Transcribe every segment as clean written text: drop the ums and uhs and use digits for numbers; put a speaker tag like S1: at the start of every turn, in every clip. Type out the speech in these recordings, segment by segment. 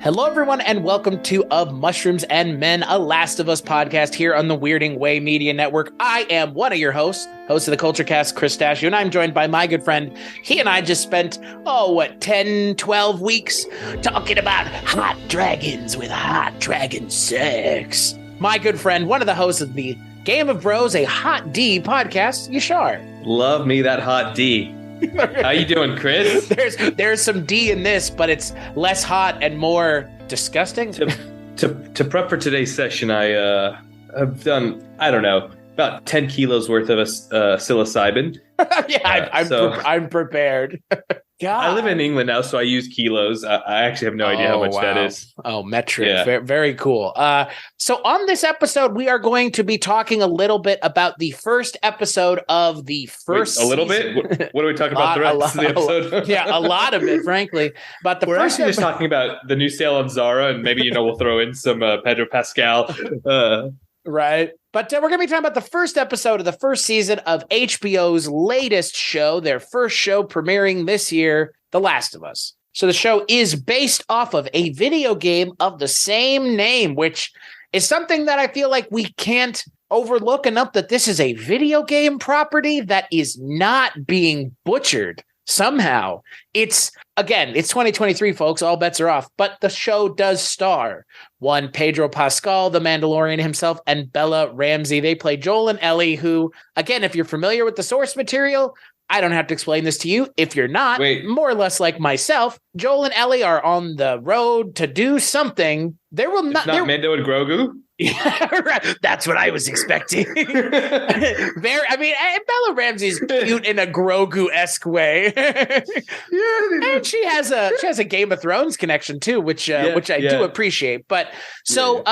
S1: Hello, everyone, and welcome to Of Mushrooms and Men, a Last of Us podcast here on the Weirding Way Media Network. I am one of your host of the Culture Cast, Chris Stashio, and I'm joined by my good friend. He and I just spent, 10, 12 weeks talking about hot dragons with hot dragon sex. My good friend, one of the hosts of the Game of Bros, a Hot D podcast, Yashar.
S2: Love me that hot D. How you doing, Chris?
S1: There's some D in this, but it's less hot and more disgusting.
S2: To prep for today's session, I have done, about 10 kilos worth of psilocybin.
S1: I'm prepared. God.
S2: I live in England now, so I use kilos. I actually have no idea how much that is.
S1: Oh, metric. Yeah. Very, very cool. So on this episode, we are going to be talking a little bit about the first episode of the first
S2: season. A little bit? What are we talking about the rest of the episode?
S1: Yeah, a lot of it, frankly. But
S2: we're actually just talking about the new sale on Zara, and maybe, we'll throw in some Pedro Pascal.
S1: Right. But we're going to be talking about the first episode of the first season of HBO's latest show, their first show premiering this year, The Last of Us. So the show is based off of a video game of the same name, which is something that I feel like we can't overlook enough, that this is a video game property that is not being butchered somehow. It's 2023, folks. All bets are off. But the show does star one Pedro Pascal, the Mandalorian himself, and Bella Ramsey. They play Joel and Ellie, who, again, if you're familiar with the source material, I don't have to explain this to you. If you're not, more or less like myself, Joel and Ellie are on the road to do something. There will not.
S2: It's not Mando and Grogu.
S1: Yeah, right. That's what I was expecting. Bella Ramsey's cute in a Grogu-esque way. And she has a Game of Thrones connection too, which I do appreciate. But so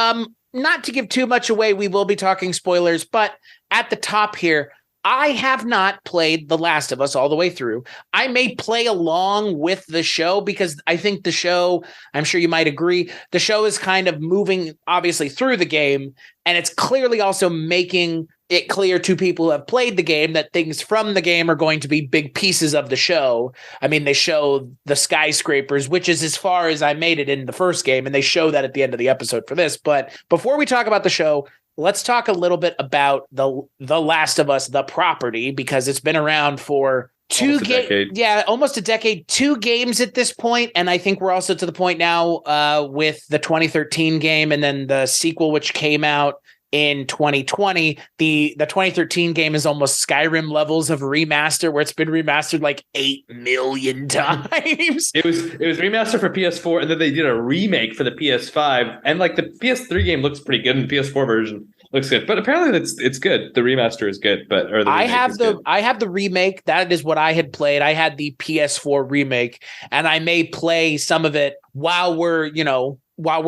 S1: not to give too much away, we will be talking spoilers, but at the top here, I have not played The Last of Us all the way through. I may play along with the show because I think the show, I'm sure you might agree, the show is kind of moving obviously through the game, and it's clearly also making it clear to people who have played the game that things from the game are going to be big pieces of the show. I mean, they show the skyscrapers, which is as far as I made it in the first game, and they show that at the end of the episode for this. But before we talk about the show, let's talk a little bit about the Last of Us, the property, because it's been around for almost a decade, 2 games at this point. And I think we're also to the point now with the 2013 game and then the sequel, which came out in 2020. The 2013 game is almost Skyrim levels of remaster, where it's been remastered like 8 million times.
S2: It was remastered for PS4, and then they did a remake for the PS5, and like the PS3 game looks pretty good, and the PS4 version looks good. But apparently it's good. The remaster is good,
S1: I have the remake. That is what I had played. I had the PS4 remake, and I may play some of it while we're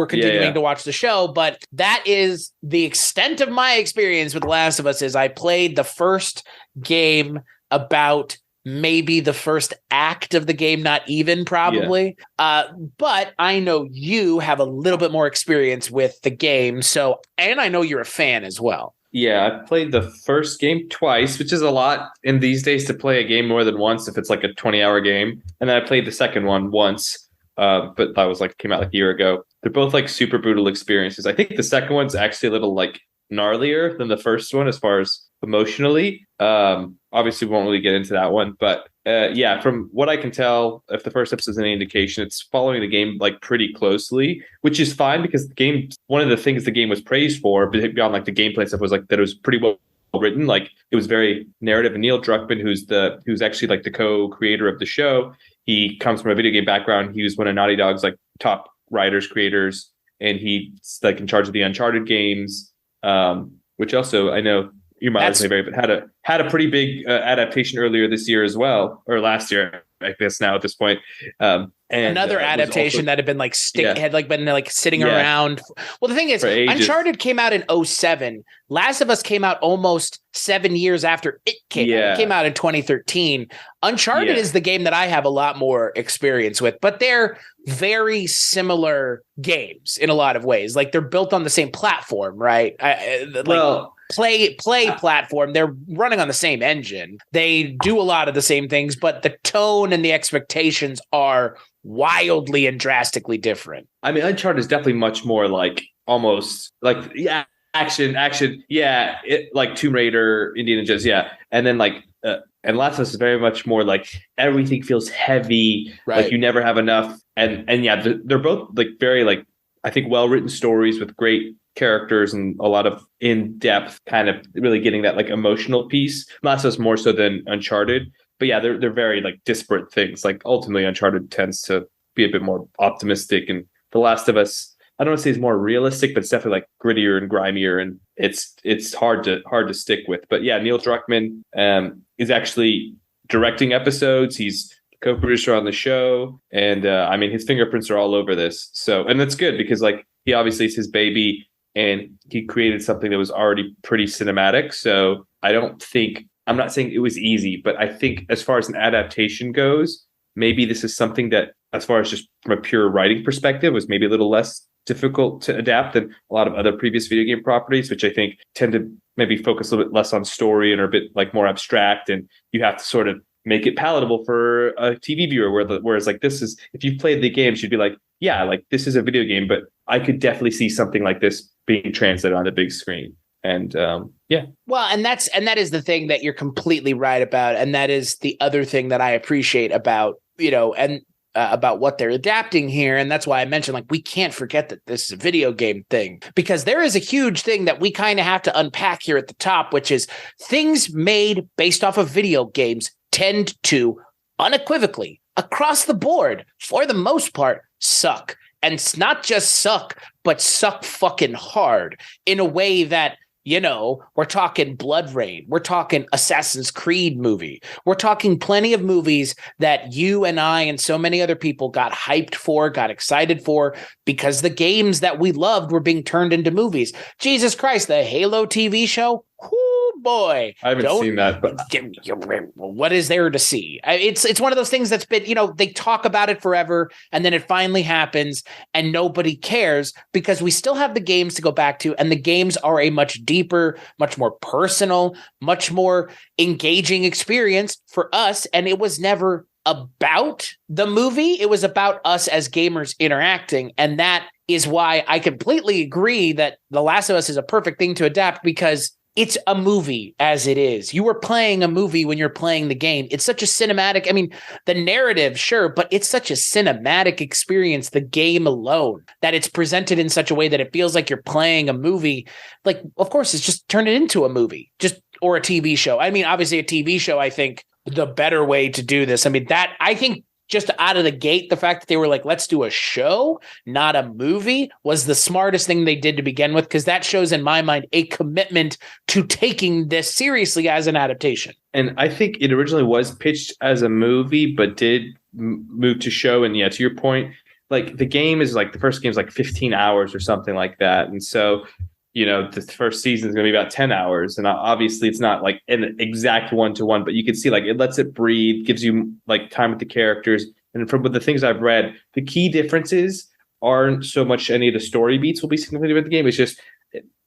S1: continuing to watch the show. But that is the extent of my experience with The Last of Us. Is I played the first game about maybe the first act of the game, not even probably. But I know you have a little bit more experience with the game. So, and I know you're a fan as well.
S2: Yeah, I played the first game twice, which is a lot in these days to play a game more than once if it's like a 20-hour game. And then I played the second one once. But that was came out a year ago. They're both super brutal experiences. I think the second one's actually a little gnarlier than the first one as far as emotionally. Obviously, we won't really get into that one, but from what I can tell, if the first episode is any indication, it's following the game pretty closely, which is fine because the game. One of the things the game was praised for, beyond the gameplay stuff, was that it was pretty well written. It was very narrative. And Neil Druckmann, who's actually the co-creator of the show, he comes from a video game background. He was one of Naughty Dog's top writers, creators, and he's in charge of the Uncharted games, which also I know you might say but had a pretty big adaptation earlier this year as well, or last year, I guess now at this point. And
S1: another adaptation that had been sitting around. Well, the thing is, Uncharted came out in 2007. Last of Us came out almost 7 years after it came out. It came out in 2013. Uncharted is the game that I have a lot more experience with, but they're very similar games in a lot of ways. They're built on the same platform, right? Play platform. They're running on the same engine. They do a lot of the same things, but the tone and the expectations are wildly and drastically different.
S2: I mean, Uncharted is definitely much more like almost like action, like Tomb Raider, Indiana Jones, and then like and Last of Us is very much more like everything feels heavy,
S1: right.
S2: Like you never have enough, and they're both like very like I think well written stories with great characters and a lot of in depth kind of really getting that like emotional piece. Last of Us more so than Uncharted, but they're very like disparate things. Like ultimately, Uncharted tends to be a bit more optimistic, and The Last of Us, I don't want to say it's more realistic, but it's definitely like grittier and grimier, and it's hard to stick with. But yeah, Neil Druckmann is actually directing episodes. He's co-producer on the show, and I mean his fingerprints are all over this. So, and that's good because like he obviously it's his baby, and he created something that was already pretty cinematic. So I'm not saying it was easy, but I think as far as an adaptation goes, maybe this is something that, as far as just from a pure writing perspective, was maybe a little less difficult to adapt than a lot of other previous video game properties, which I think tend to maybe focus a little bit less on story and are a bit like more abstract, and you have to sort of make it palatable for a TV viewer. Whereas like this is, if you've played the games, you'd be like, yeah, like this is a video game, but I could definitely see something like this being translated on the big screen. And well,
S1: and that is the thing that you're completely right about, and that is the other thing that I appreciate about about what they're adapting here. And that's why I mentioned, like, we can't forget that this is a video game thing, because there is a huge thing that we kind of have to unpack here at the top, which is things made based off of video games tend to unequivocally across the board, for the most part, suck. And it's not just suck, but suck fucking hard in a way that, we're talking Blood Rain. We're talking Assassin's Creed movie. We're talking plenty of movies that you and I and so many other people got hyped for, got excited for, because the games that we loved were being turned into movies. Jesus Christ, the Halo TV show. Whoo, boy.
S2: I haven't seen that, but
S1: what is there to see? It's one of those things that's been, they talk about it forever, and then it finally happens and nobody cares, because we still have the games to go back to, and the games are a much deeper, much more personal, much more engaging experience for us. And it was never about the movie. It was about us as gamers interacting. And that is why I completely agree that The Last of Us is a perfect thing to adapt, because it's a movie as it is. You were playing a movie when you're playing the game. It's such a cinematic, the narrative, sure, but it's such a cinematic experience, the game alone, that it's presented in such a way that it feels like you're playing a movie. Like, of course, it's just turn it into a movie, or a TV show. Obviously a TV show, I think the better way to do this. I think just out of the gate, the fact that they were like, let's do a show, not a movie, was the smartest thing they did to begin with, because that shows, in my mind, a commitment to taking this seriously as an adaptation.
S2: And I think it originally was pitched as a movie, but did move to show. And to your point, like the game is like, the first game is like 15 hours or something like that. And so, the first season is going to be about 10 hours. And obviously it's not like an exact one-to-one, but you can see like it lets it breathe, gives you like time with the characters. And from the things I've read, the key differences aren't so much any of the story beats will be significant with the game. It's just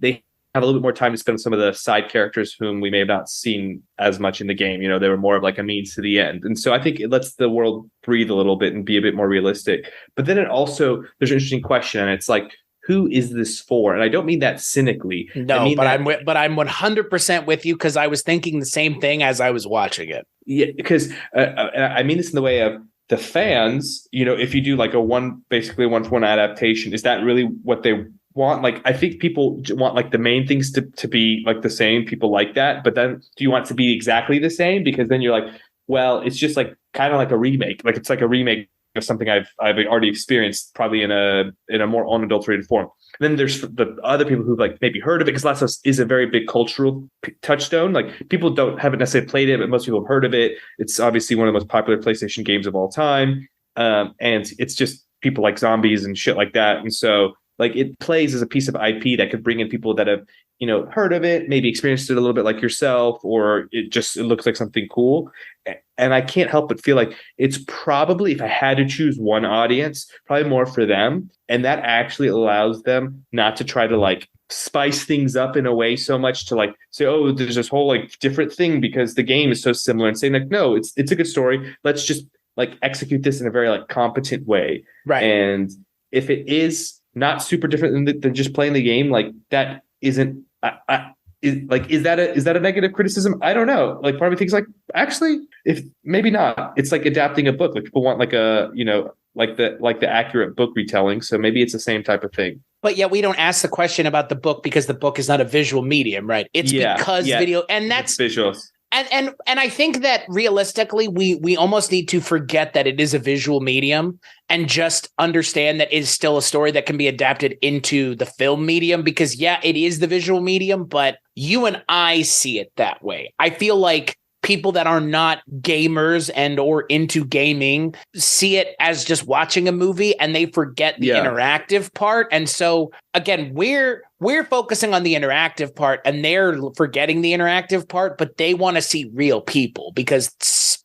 S2: they have a little bit more time to spend with some of the side characters whom we may have not seen as much in the game. They were more of like a means to the end. And so I think it lets the world breathe a little bit and be a bit more realistic. But then there's an interesting question, and it's like, who is this for? And I don't mean that cynically.
S1: No, I'm 100% with you, because I was thinking the same thing as I was watching it.
S2: Yeah, because I mean this in the way of the fans. If you do like basically one-for-one adaptation, is that really what they want? Like, I think people want like the main things to be like the same. People like that, but then do you want it to be exactly the same? Because then you're like, well, it's just like kind of like a remake. Like it's like a remake of something I've already experienced, probably in a more unadulterated form. And then there's the other people who've like maybe heard of it, because Last of Us is a very big cultural touchstone. Like people haven't necessarily played it, but most people have heard of it. It's obviously one of the most popular PlayStation games of all time, and it's just people like zombies and shit like that. And so like it plays as a piece of IP that could bring in people that have heard of it, maybe experienced it a little bit like yourself, or it looks like something cool. And I can't help but feel like it's probably, if I had to choose one audience, probably more for them. And that actually allows them not to try to like spice things up in a way so much to like say, oh, there's this whole like different thing because the game is so similar, and saying like, no, it's a good story. Let's just like execute this in a very like competent way.
S1: Right.
S2: And if it is not super different than just playing the game, like that isn't is that a negative criticism? I don't know. Like part of me thinks like actually if maybe not. It's like adapting a book. Like people want like a like the accurate book retelling. So maybe it's the same type of thing.
S1: But yet we don't ask the question about the book because the book is not a visual medium, right? It's because video, and that's
S2: visuals.
S1: And I think that realistically, we almost need to forget that it is a visual medium and just understand that it's still a story that can be adapted into the film medium, because it is the visual medium, but you and I see it that way. I feel like people that are not gamers and or into gaming see it as just watching a movie and they forget the interactive part. And so again, we're focusing on the interactive part and they're forgetting the interactive part, but they want to see real people because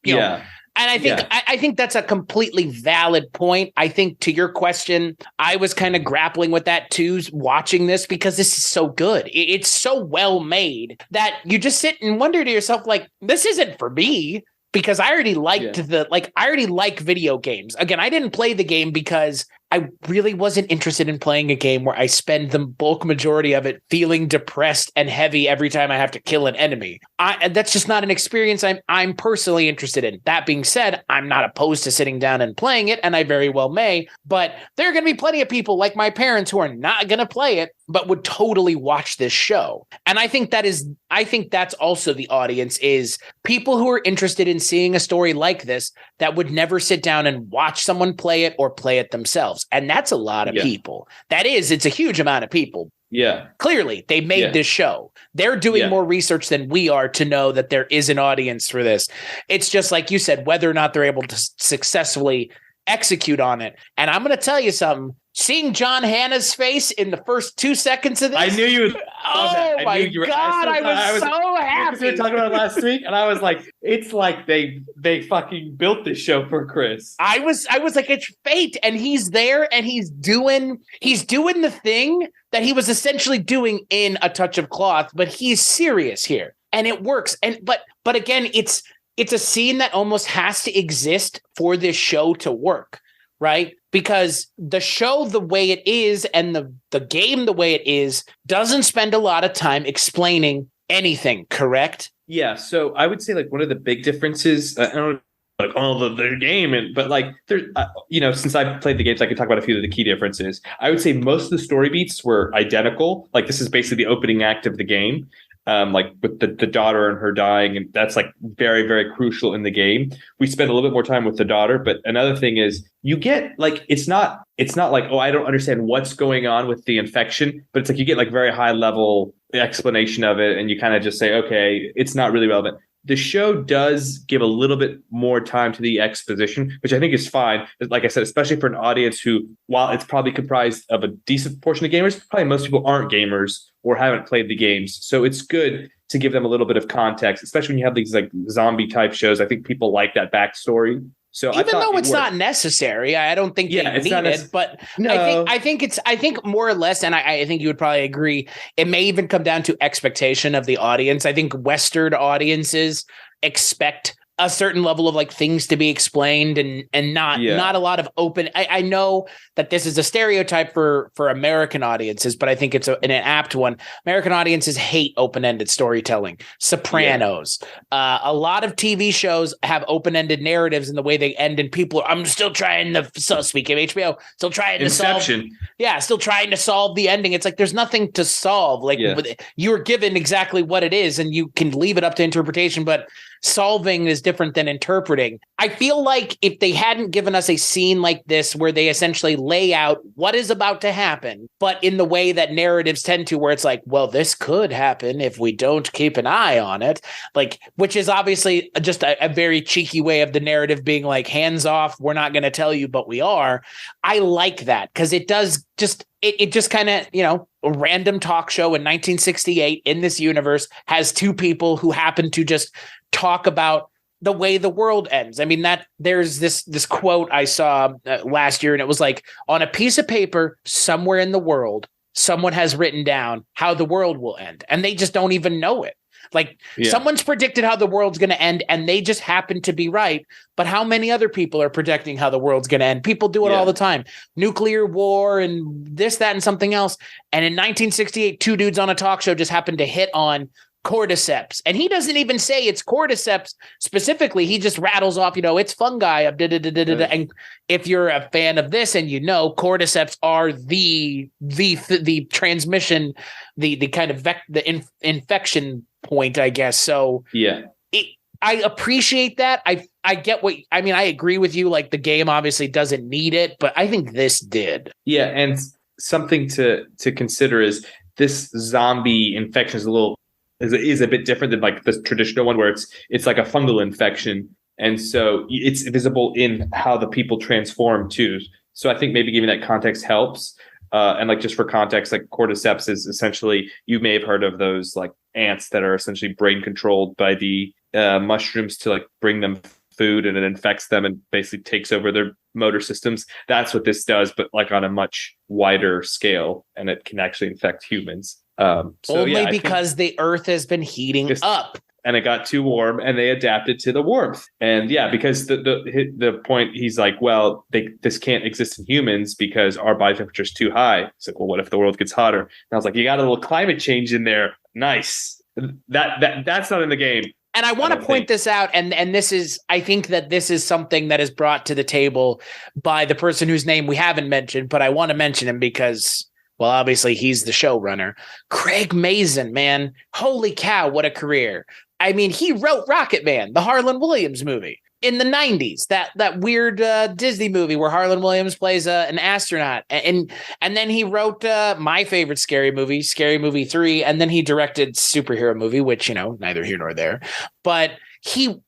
S1: you know, and I think that's a completely valid point. I think to your question, I was kind of grappling with that too, watching this, because this is so good. It's so well made that you just sit and wonder to yourself, like, this isn't for me, because I already liked I already like video games. Again, I didn't play the game because I really wasn't interested in playing a game where I spend the bulk majority of it feeling depressed and heavy every time I have to kill an enemy. That's just not an experience I'm personally interested in. That being said, I'm not opposed to sitting down and playing it, and I very well may, but there are going to be plenty of people like my parents who are not going to play it, but would totally watch this show. And I think that's also the audience, is people who are interested in seeing a story like this that would never sit down and watch someone play it or play it themselves. And that's a lot of people. It's a huge amount of people.
S2: Yeah.
S1: Clearly, they made this show. They're doing more research than we are to know that there is an audience for this. It's just like you said, whether or not they're able to successfully execute on it. And I'm going to tell you something. Seeing John Hannah's face in the first 2 seconds of this,
S2: I knew you would.
S1: Oh my God, I was so happy.
S2: We were talking about it last week, and I was like, it's like they fucking built this show for Chris.
S1: I was like, it's fate, and he's there, and he's doing the thing that he was essentially doing in A Touch of Cloth, but he's serious here, and it works. And but again, it's a scene that almost has to exist for this show to work, right? Because the show the way it is and the game the way it is doesn't spend a lot of time explaining anything, correct?
S2: Yeah, so I would say like one of the big differences, I don't like all the game, but like there's, since I've played the games, I can talk about a few of the key differences. I would say most of the story beats were identical. Like this is basically the opening act of the game. Like with the daughter and her dying, and that's like very, very crucial in the game. We spend a little bit more time with the daughter, but another thing is you get like it's not like, oh, I don't understand what's going on with the infection, but it's like you get like very high level explanation of it, and you kind of just say, okay, it's not really relevant. The show does give a little bit more time to the exposition, which I think is fine. Like I said, especially for an audience who, while it's probably comprised of a decent portion of gamers, probably most people aren't gamers or haven't played the games. So it's good to give them a little bit of context, especially when you have these like zombie type shows. I think people like that backstory. So
S1: even though it's not necessary, I don't think they need it. But no. I think more or less, and I think you would probably agree, it may even come down to expectation of the audience. I think Western audiences expect a certain level of like things to be explained and not a lot of open. I know that this is a stereotype for American audiences, but I think it's an apt one. American audiences hate open-ended storytelling. Sopranos, a lot of TV shows have open-ended narratives in the way they end, and people I'm still trying to speak of HBO, still trying
S2: Inception.
S1: still trying to solve the ending. It's like there's nothing to solve. Like you're given exactly what it is, and you can leave it up to interpretation, but solving is different than interpreting. I feel like if they hadn't given us a scene like this where they essentially lay out what is about to happen, but in the way that narratives tend to, where it's like, well, this could happen if we don't keep an eye on it, like, which is obviously just a very cheeky way of the narrative being like, hands off, we're not going to tell you, but we are. I like that because it does just it just kind of, a random talk show in 1968 in this universe has two people who happen to just talk about the way the world ends. I mean, that there's this quote I saw last year, and it was like, on a piece of paper somewhere in the world, someone has written down how the world will end, and they just don't even know it. Like someone's predicted how the world's going to end and they just happen to be right. But how many other people are predicting how the world's going to end? People do it all the time. Nuclear war and this, that, and something else. And in 1968, two dudes on a talk show just happened to hit on cordyceps. And he doesn't even say it's cordyceps specifically. He just rattles off, it's fungi. And if you're a fan of this and cordyceps are the transmission, the kind of the infection point, I guess. So I appreciate that. I get I agree with you. Like the game obviously doesn't need it, but I think this did.
S2: Yeah. And something to consider is this zombie infection is a bit different than like the traditional one where it's like a fungal infection. And so it's visible in how the people transform too. So I think maybe giving that context helps. And like just for context, like cordyceps is essentially, you may have heard of those like ants that are essentially brain controlled by the mushrooms to like bring them food, and it infects them and basically takes over their motor systems. That's what this does, but like on a much wider scale, and it can actually infect humans.
S1: Only because the earth has been heating up.
S2: And it got too warm and they adapted to the warmth. And because the point, he's like, well, this can't exist in humans because our body temperature is too high. It's like, well, what if the world gets hotter? And I was like, you got a little climate change in there. Nice. That's not in the game.
S1: And I want to point this out, and I think that this is something that is brought to the table by the person whose name we haven't mentioned, but I want to mention him because, well, obviously he's the showrunner. Craig Mazin, man. Holy cow, what a career. I mean, he wrote Rocket Man, the Harlan Williams movie in the 90s, that weird Disney movie where Harlan Williams plays an astronaut. And then he wrote my favorite Scary Movie 3. And then he directed Superhero Movie, which, neither here nor there. But he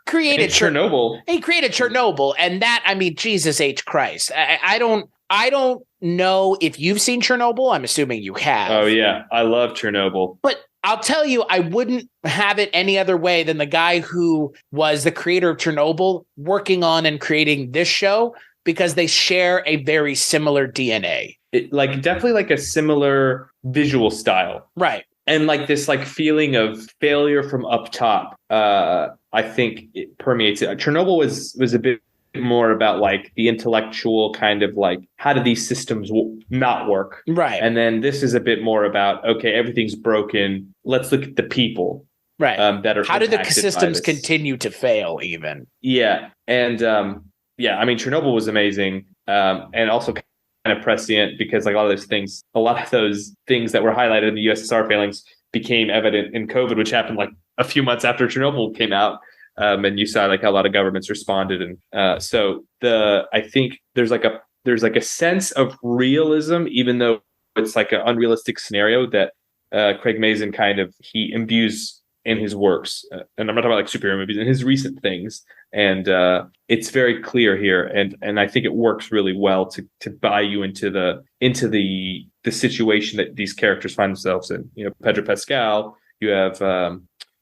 S1: created
S2: Chernobyl.
S1: He created Chernobyl. And that, Jesus H. Christ. I don't know if you've seen Chernobyl. I'm assuming you have.
S2: Oh, yeah. I love Chernobyl.
S1: But I'll tell you, I wouldn't have it any other way than the guy who was the creator of Chernobyl working on and creating this show, because they share a very similar DNA.
S2: Definitely like a similar visual style.
S1: Right.
S2: And like this like feeling of failure from up top, I think it permeates it. Chernobyl was a bit more about like the intellectual kind of like, how do these systems not work?
S1: Right.
S2: And then this is a bit more about, okay, everything's broken. Let's look at the people.
S1: Right.
S2: That are
S1: how do the systems continue to fail even?
S2: Yeah. And Chernobyl was amazing. And also kind of prescient because like a lot of those things that were highlighted in the USSR failings became evident in COVID, which happened like a few months after Chernobyl came out. And you saw like how a lot of governments responded, and so I think there's like a sense of realism, even though it's like an unrealistic scenario that Craig Mazin kind of he imbues in his works, and I'm not talking about like superhero movies, in his recent things, and it's very clear here, and I think it works really well to buy you into the situation that these characters find themselves in. Pedro Pascal, you have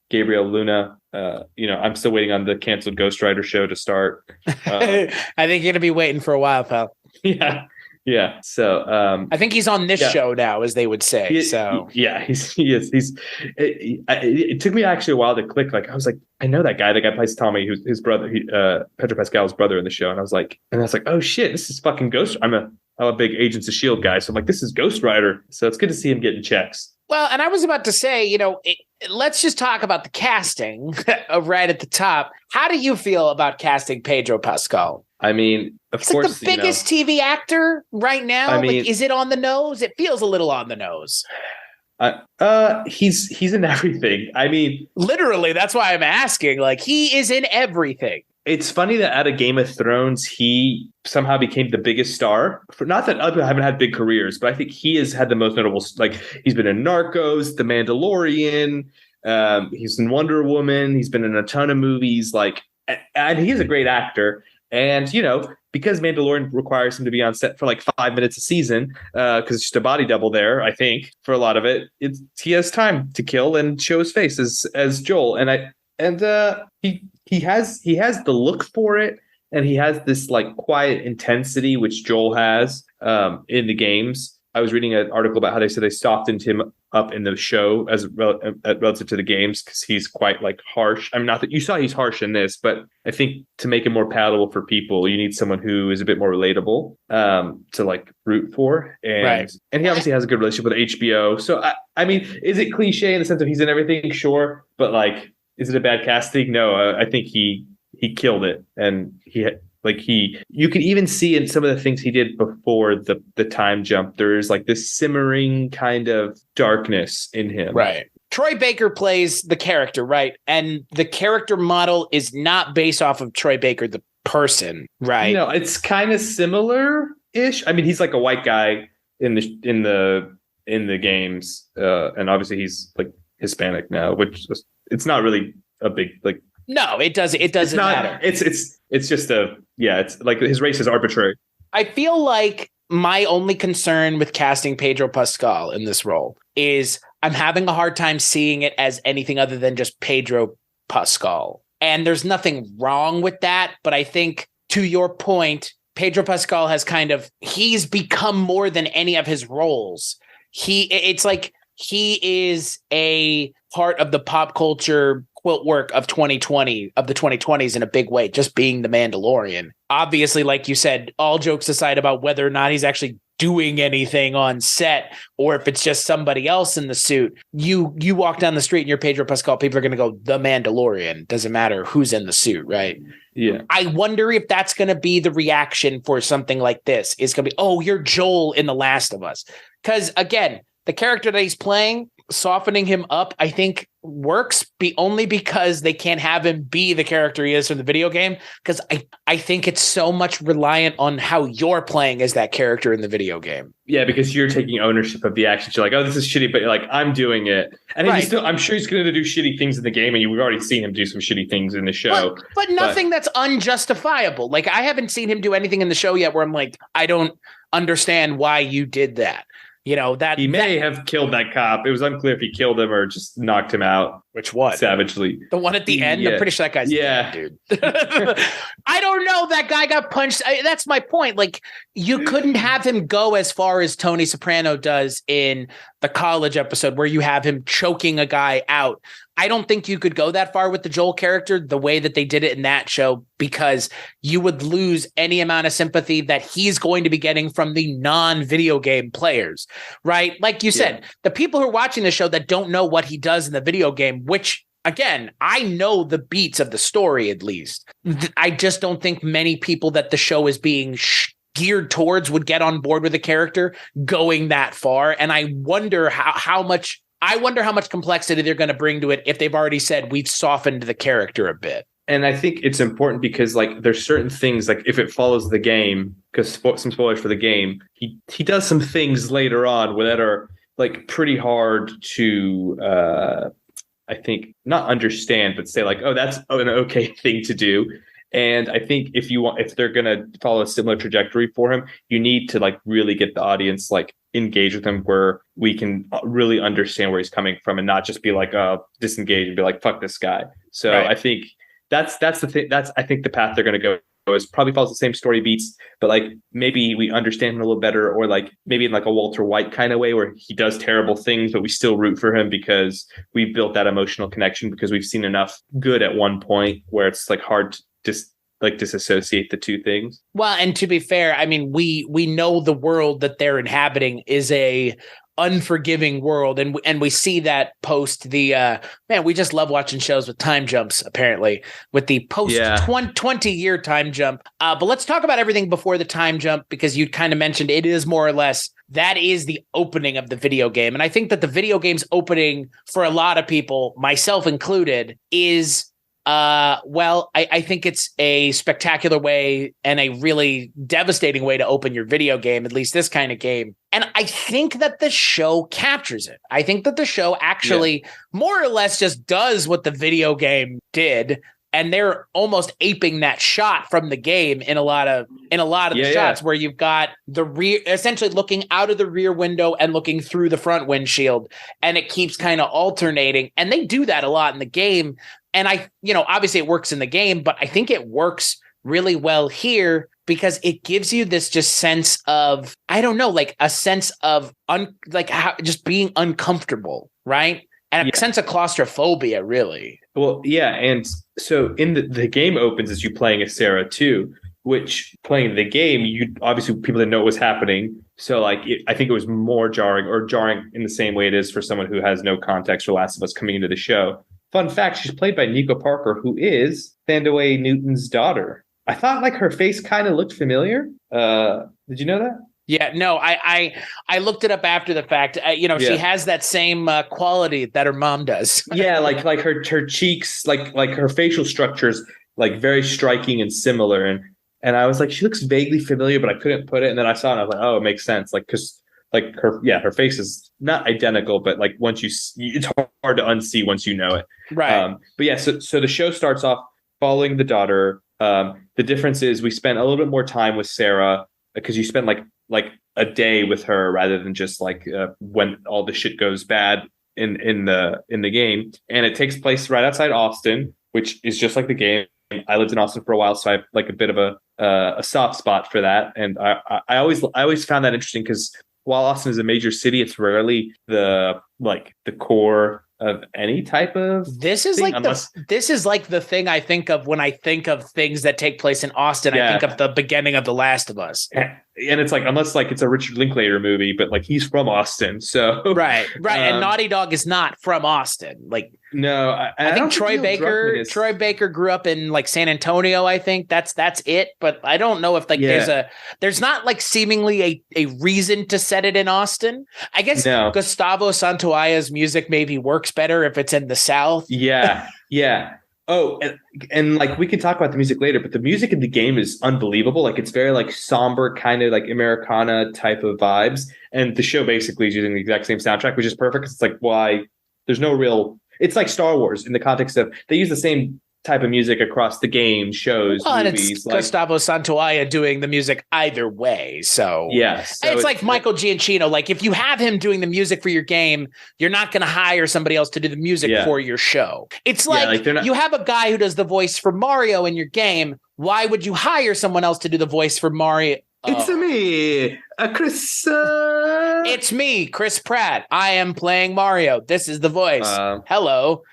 S2: Gabriel Luna. I'm still waiting on the canceled Ghost Rider show to start.
S1: I think you're gonna be waiting for a while, pal.
S2: Yeah. So
S1: I think he's on this show now, as they would say. He is.
S2: It took me actually a while to click. Like I was like, I know that guy. The guy plays Tommy, who's his brother, Pedro Pascal's brother in the show. And I was like, oh shit, this is fucking Ghost. I'm a big Agents of S.H.I.E.L.D. guy, so I'm like, this is Ghost Rider. So it's good to see him getting checks.
S1: Well, and I was about to say, let's just talk about the casting right at the top. How do you feel about casting Pedro Pascal?
S2: I mean, of
S1: He's
S2: course,
S1: like the biggest TV actor right now. I mean, is it on the nose? It feels a little on the nose.
S2: He's in everything. I mean,
S1: literally, that's why I'm asking. Like, he is in everything.
S2: It's funny that out of Game of Thrones, he somehow became the biggest star. Not that other people haven't had big careers, but I think he has had the most notable. Like, he's been in Narcos, The Mandalorian. He's in Wonder Woman. He's been in a ton of movies. Like, and he's a great actor. And because Mandalorian requires him to be on set for like 5 minutes a season, because it's just a body double there, I think for a lot of it, he has time to kill and show his face as Joel. He has the look for it, and he has this like quiet intensity which Joel has in the games. I was reading an article about how they said they softened him up in the show as relative to the games because he's quite like harsh. I mean, not that you saw he's harsh in this, but I think to make it more palatable for people, you need someone who is a bit more relatable to like root for. And he obviously has a good relationship with HBO. So I mean, is it cliche in the sense of he's in everything? Sure, but like, is it a bad casting? No, I think he killed it, and you can even see in some of the things he did before the time jump, there's like this simmering kind of darkness in him.
S1: Right. Troy Baker plays the character, right? And the character model is not based off of Troy Baker, the person, right?
S2: No, it's kind of similar-ish. I mean, he's like a white guy in the games, and obviously he's like Hispanic now, which it's not really a big like.
S1: No, it doesn't. It doesn't matter.
S2: It's just it's like his race is arbitrary.
S1: I feel like my only concern with casting Pedro Pascal in this role is I'm having a hard time seeing it as anything other than just Pedro Pascal. And there's nothing wrong with that. But I think to your point, Pedro Pascal he's become more than any of his roles. It's like he is a part of the pop culture quilt work of 2020, of the 2020s in a big way, just being the Mandalorian. Obviously, like you said, all jokes aside about whether or not he's actually doing anything on set or if it's just somebody else in the suit, you walk down the street and you're Pedro Pascal, people are going to go, the Mandalorian. Doesn't matter who's in the suit, right?
S2: Yeah.
S1: I wonder if that's going to be the reaction for something like this. It's going to be, oh, you're Joel in The Last of Us. Because again, the character that he's playing, softening him up, I think works only because they can't have him be the character he is from the video game. Because I think it's so much reliant on how you're playing as that character in the video game.
S2: Yeah, because you're taking ownership of the actions. You're like, oh, this is shitty, but you're like, I'm doing it. And right. I'm sure he's going to do shitty things in the game, and we've already seen him do some shitty things in the show.
S1: But nothing that's unjustifiable. Like, I haven't seen him do anything in the show yet where I'm like, I don't understand why you did that. You know, that
S2: he may have killed that cop. It was unclear if he killed him or just knocked him out.
S1: Which one?
S2: Savagely.
S1: The one at the end? Yeah. I'm pretty sure that guy's dead, dude. I don't know. That guy got punched. That's my point. Like, you couldn't have him go as far as Tony Soprano does in the college episode where you have him choking a guy out. I don't think you could go that far with the Joel character the way that they did it in that show, because you would lose any amount of sympathy that he's going to be getting from the non-video game players, right? Like you said, the people who are watching the show that don't know what he does in the video game, which, again, I know the beats of the story at least. I just don't think many people that the show is being geared towards would get on board with the character going that far. And I wonder how much complexity they're going to bring to it if they've already said we've softened the character a bit.
S2: And I think it's important because, like, there's certain things, like if it follows the game, because some spoilers for the game, he does some things later on that are like pretty hard to, I think, not understand, but say like, oh, that's an okay thing to do. And I think if they're going to follow a similar trajectory for him, you need to like really get the audience like engage with him where we can really understand where he's coming from and not just be like, disengage and be like, fuck this guy. So right. I think that's the thing. I think the path they're going to go is probably follows the same story beats, but like maybe we understand him a little better, or like maybe in like a Walter White kind of way where he does terrible things, but we still root for him because we've built that emotional connection because we've seen enough good at one point where it's like hard to just like disassociate the two things. Well,
S1: and to be fair, I mean, we know the world that they're inhabiting is a unforgiving world, and we see that post the man, we just love watching shows with time jumps, apparently, with the post 20-year time jump. But let's talk about everything before the time jump, because you kind of mentioned it is more or less that is the opening of the video game. And I think that the video game's opening for a lot of people, myself included, is I think it's a spectacular way and a really devastating way to open your video game, at least this kind of game. And I think that the show captures it. I think that the show actually more or less just does what the video game did. And they're almost aping that shot from the game in a lot of the shots where you've got the rear, essentially looking out of the rear window and looking through the front windshield, and it keeps kind of alternating. And they do that a lot in the game. And obviously it works in the game, but I think it works really well here because it gives you this just sense of, I don't know, like a sense of just being uncomfortable, right? And a sense of claustrophobia, really.
S2: Well, yeah, and so in the game opens as you playing as Sarah too, which playing the game, you obviously people didn't know what was happening. So like, I think it was more jarring in the same way it is for someone who has no context for Last of Us coming into the show. Fun fact, she's played by Nico Parker, who is Thandaway Newton's daughter. I thought like her face kind of looked familiar. Did you know that?
S1: Yeah, no, I looked it up after the fact. She has that same quality that her mom does.
S2: Yeah, like her cheeks, like her facial structures, like very striking and similar. And I was like, she looks vaguely familiar, but I couldn't put it. And then I saw it and I was like, oh, it makes sense. Like, because like her face is not identical, but like once it's hard to unsee once you know it.
S1: Right.
S2: But yeah, so the show starts off following the daughter. The difference is we spent a little bit more time with Sarah because you spend like a day with her rather than just like when all the shit goes bad in the game. And it takes place right outside Austin, which is just like the game. I lived in Austin for a while, so I have like a bit of a soft spot for that. And I always found that interesting because while Austin is a major city, it's rarely the core of any type of
S1: this is thing, this is like the thing I think of when I think of things that take place in Austin. Yeah. I think of the beginning of The Last of Us.
S2: And it's like, unless like it's a Richard Linklater movie, but like he's from Austin. So
S1: right. And Naughty Dog is not from Austin. Like,
S2: no,
S1: I think Troy Baker grew up in like San Antonio. I think that's it. But I don't know if like there's not like seemingly a reason to set it in Austin. I guess Gustavo Santaolla's music maybe works better if it's in the South.
S2: Yeah. Oh, and like we can talk about the music later, but the music in the game is unbelievable. Like it's very like somber, kind of like Americana type of vibes. And the show basically is using the exact same soundtrack, which is perfect because it's like why there's no real. It's like Star Wars in the context of they use the same type of music across the game, shows, movies.
S1: And it's like Gustavo Santaolla doing the music either way. So
S2: yes,
S1: it's like Michael Giacchino. Like if you have him doing the music for your game, you're not going to hire somebody else to do the music for your show. It's like you have a guy who does the voice for Mario in your game. Why would you hire someone else to do the voice for Mario?
S2: It's me, Chris.
S1: It's me, Chris Pratt. I am playing Mario. This is the voice. Hello.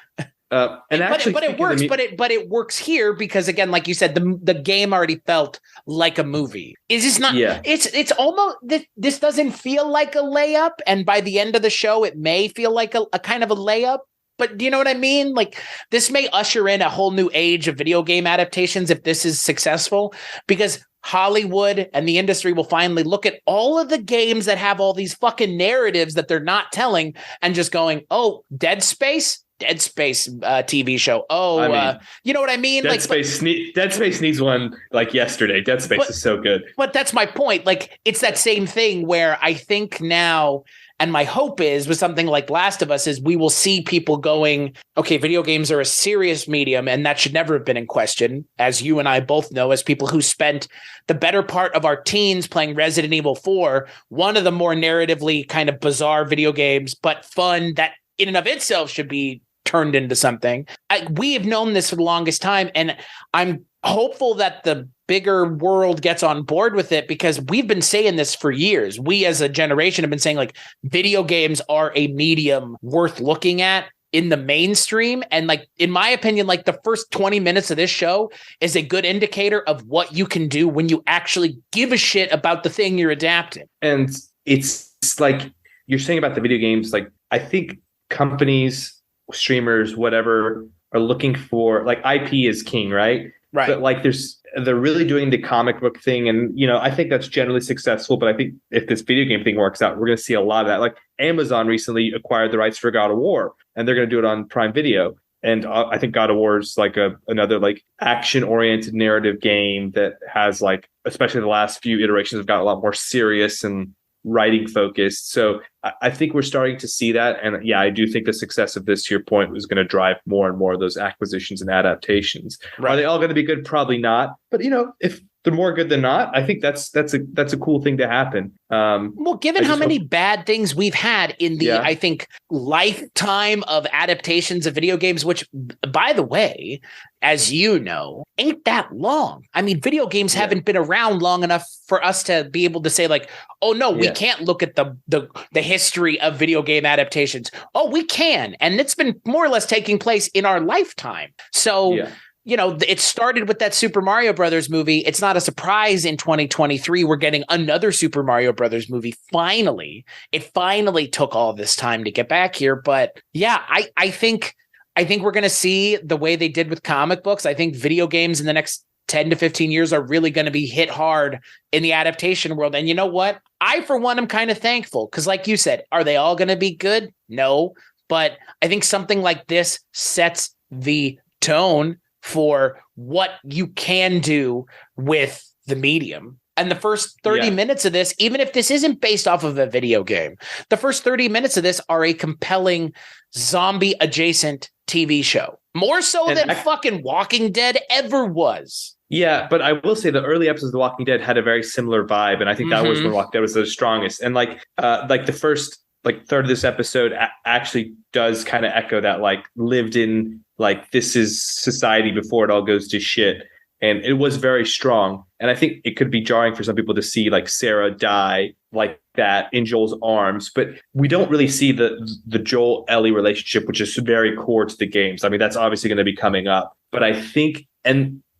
S1: But it works. But it works here because again, like you said, the game already felt like a movie. Is this not? Yeah. It's almost this doesn't feel like a layup, and by the end of the show, it may feel like a kind of a layup. But do you know what I mean? Like this may usher in a whole new age of video game adaptations if this is successful, because Hollywood and the industry will finally look at all of the games that have all these fucking narratives that they're not telling and just going, oh, Dead Space TV show. Oh, you know what I mean?
S2: Dead Space needs one like yesterday. Dead Space is so good.
S1: But that's my point. Like it's that same thing where I think now, and my hope is with something like Last of Us is we will see people going, okay, video games are a serious medium and that should never have been in question. As you and I both know, as people who spent the better part of our teens playing Resident Evil 4, one of the more narratively kind of bizarre video games, but fun that in and of itself should be turned into something. We have known this for the longest time, and I'm hopeful that the bigger world gets on board with it because we've been saying this for years. We as a generation have been saying like video games are a medium worth looking at in the mainstream. And like, in my opinion, like the first 20 minutes of this show is a good indicator of what you can do when you actually give a shit about the thing you're adapting.
S2: And it's like you're saying about the video games, like I think companies, streamers, whatever, are looking for like IP is king, right?
S1: Right.
S2: But like they're really doing the comic book thing. And, you know, I think that's generally successful. But I think if this video game thing works out, we're going to see a lot of that. Like Amazon recently acquired the rights for God of War, and they're going to do it on Prime Video. And I think God of War is like another like action oriented narrative game that has like, especially the last few iterations have got a lot more serious and writing focused. So I think we're starting to see that. And yeah, I do think the success of this, to your point, was going to drive more and more of those acquisitions and adaptations. Right. Are they all going to be good? Probably not. But you know, if they're more good than not. I think that's a cool thing to happen.
S1: Well, given how many bad things we've had in the, I think, lifetime of adaptations of video games, which, by the way, as you know, ain't that long. I mean, video games haven't been around long enough for us to be able to say like, oh no, we can't look at the history of video game adaptations. Oh, we can. And it's been more or less taking place in our lifetime. So you know, it started with that Super Mario Brothers movie. It's not a surprise in 2023 we're getting another Super Mario Brothers movie. Finally, it finally took all this time to get back here. But yeah, I think we're going to see the way they did with comic books. I think video games in the next 10 to 15 years are really going to be hit hard in the adaptation world. And you know what? I, for one, am kind of thankful because like you said, are they all going to be good? No. But I think something like this sets the tone for what you can do with the medium. And the first 30 minutes of this, even if this isn't based off of a video game, the first 30 minutes of this are a compelling zombie adjacent TV show. More so than fucking Walking Dead ever was.
S2: Yeah, but I will say the early episodes of The Walking Dead had a very similar vibe. And I think that was when Walking Dead was the strongest. And like the first third of this episode actually does kind of echo that like lived in like this is society before it all goes to shit, and it was very strong. And I think it could be jarring for some people to see like Sarah die like that in Joel's arms, but we don't really see the Joel Ellie relationship, which is very core to the games. I mean, that's obviously going to be coming up, but I think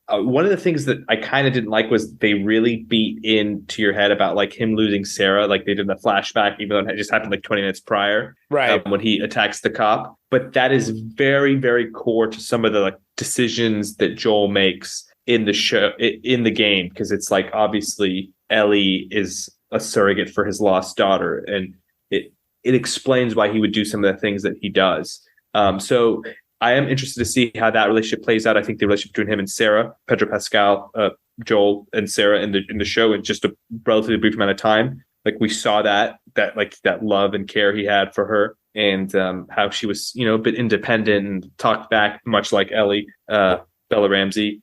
S2: one of the things that I kind of didn't like was they really beat into your head about like him losing Sarah, like they did in the flashback, even though it just happened like 20 minutes prior,
S1: right?
S2: When he attacks the cop. But that is very, very core to some of the like decisions that Joel makes in the show, in the game, because it's like obviously Ellie is a surrogate for his lost daughter, and it explains why he would do some of the things that he does. So I am interested to see how that relationship plays out. I think the relationship between him and Sarah, Pedro Pascal, Joel and Sarah in the show in just a relatively brief amount of time, like we saw that love and care he had for her, and how she was, a bit independent and talked back, much like Ellie, Bella Ramsey.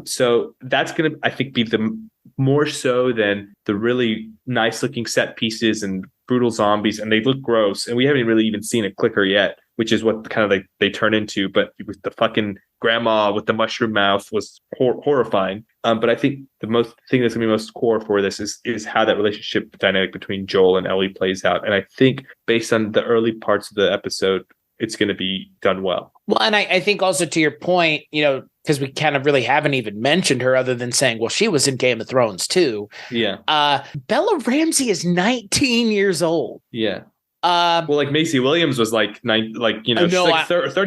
S2: So that's going to, I think, be the more so than the really nice looking set pieces and brutal zombies, and they look gross, and we haven't really even seen a clicker yet, which is what kind of like they turn into. But with the fucking grandma with the mushroom mouth was horrifying. But I think the thing that's gonna be most core for this is how that relationship dynamic between Joel and Ellie plays out. And I think based on the early parts of the episode, it's going to be done well.
S1: Well, and I think also to your point, because we kind of really haven't even mentioned her other than saying, well, she was in Game of Thrones too.
S2: Yeah.
S1: Bella Ramsey is 19 years old.
S2: Yeah. Well, like Macy Williams was like 30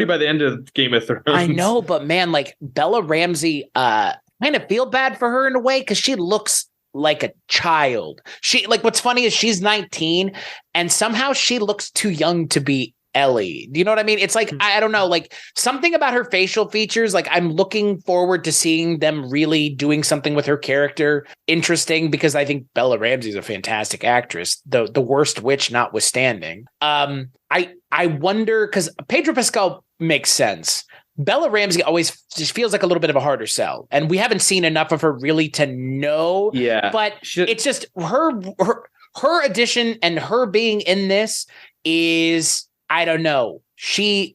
S2: by the end of Game of Thrones.
S1: I know, but man, like Bella Ramsey, kind of feel bad for her in a way because she looks like a child. She what's funny is she's 19 and somehow she looks too young to be Ellie. Do you know what I mean? It's like, I don't know, like something about her facial features. Like I'm looking forward to seeing them really doing something with her character interesting, because I think Bella Ramsey is a fantastic actress, the worst witch notwithstanding. I wonder, because Pedro Pascal makes sense. Bella Ramsey always just feels like a little bit of a harder sell, and we haven't seen enough of her really to know.
S2: Yeah,
S1: but it's just her addition and her being in this is, I don't know. She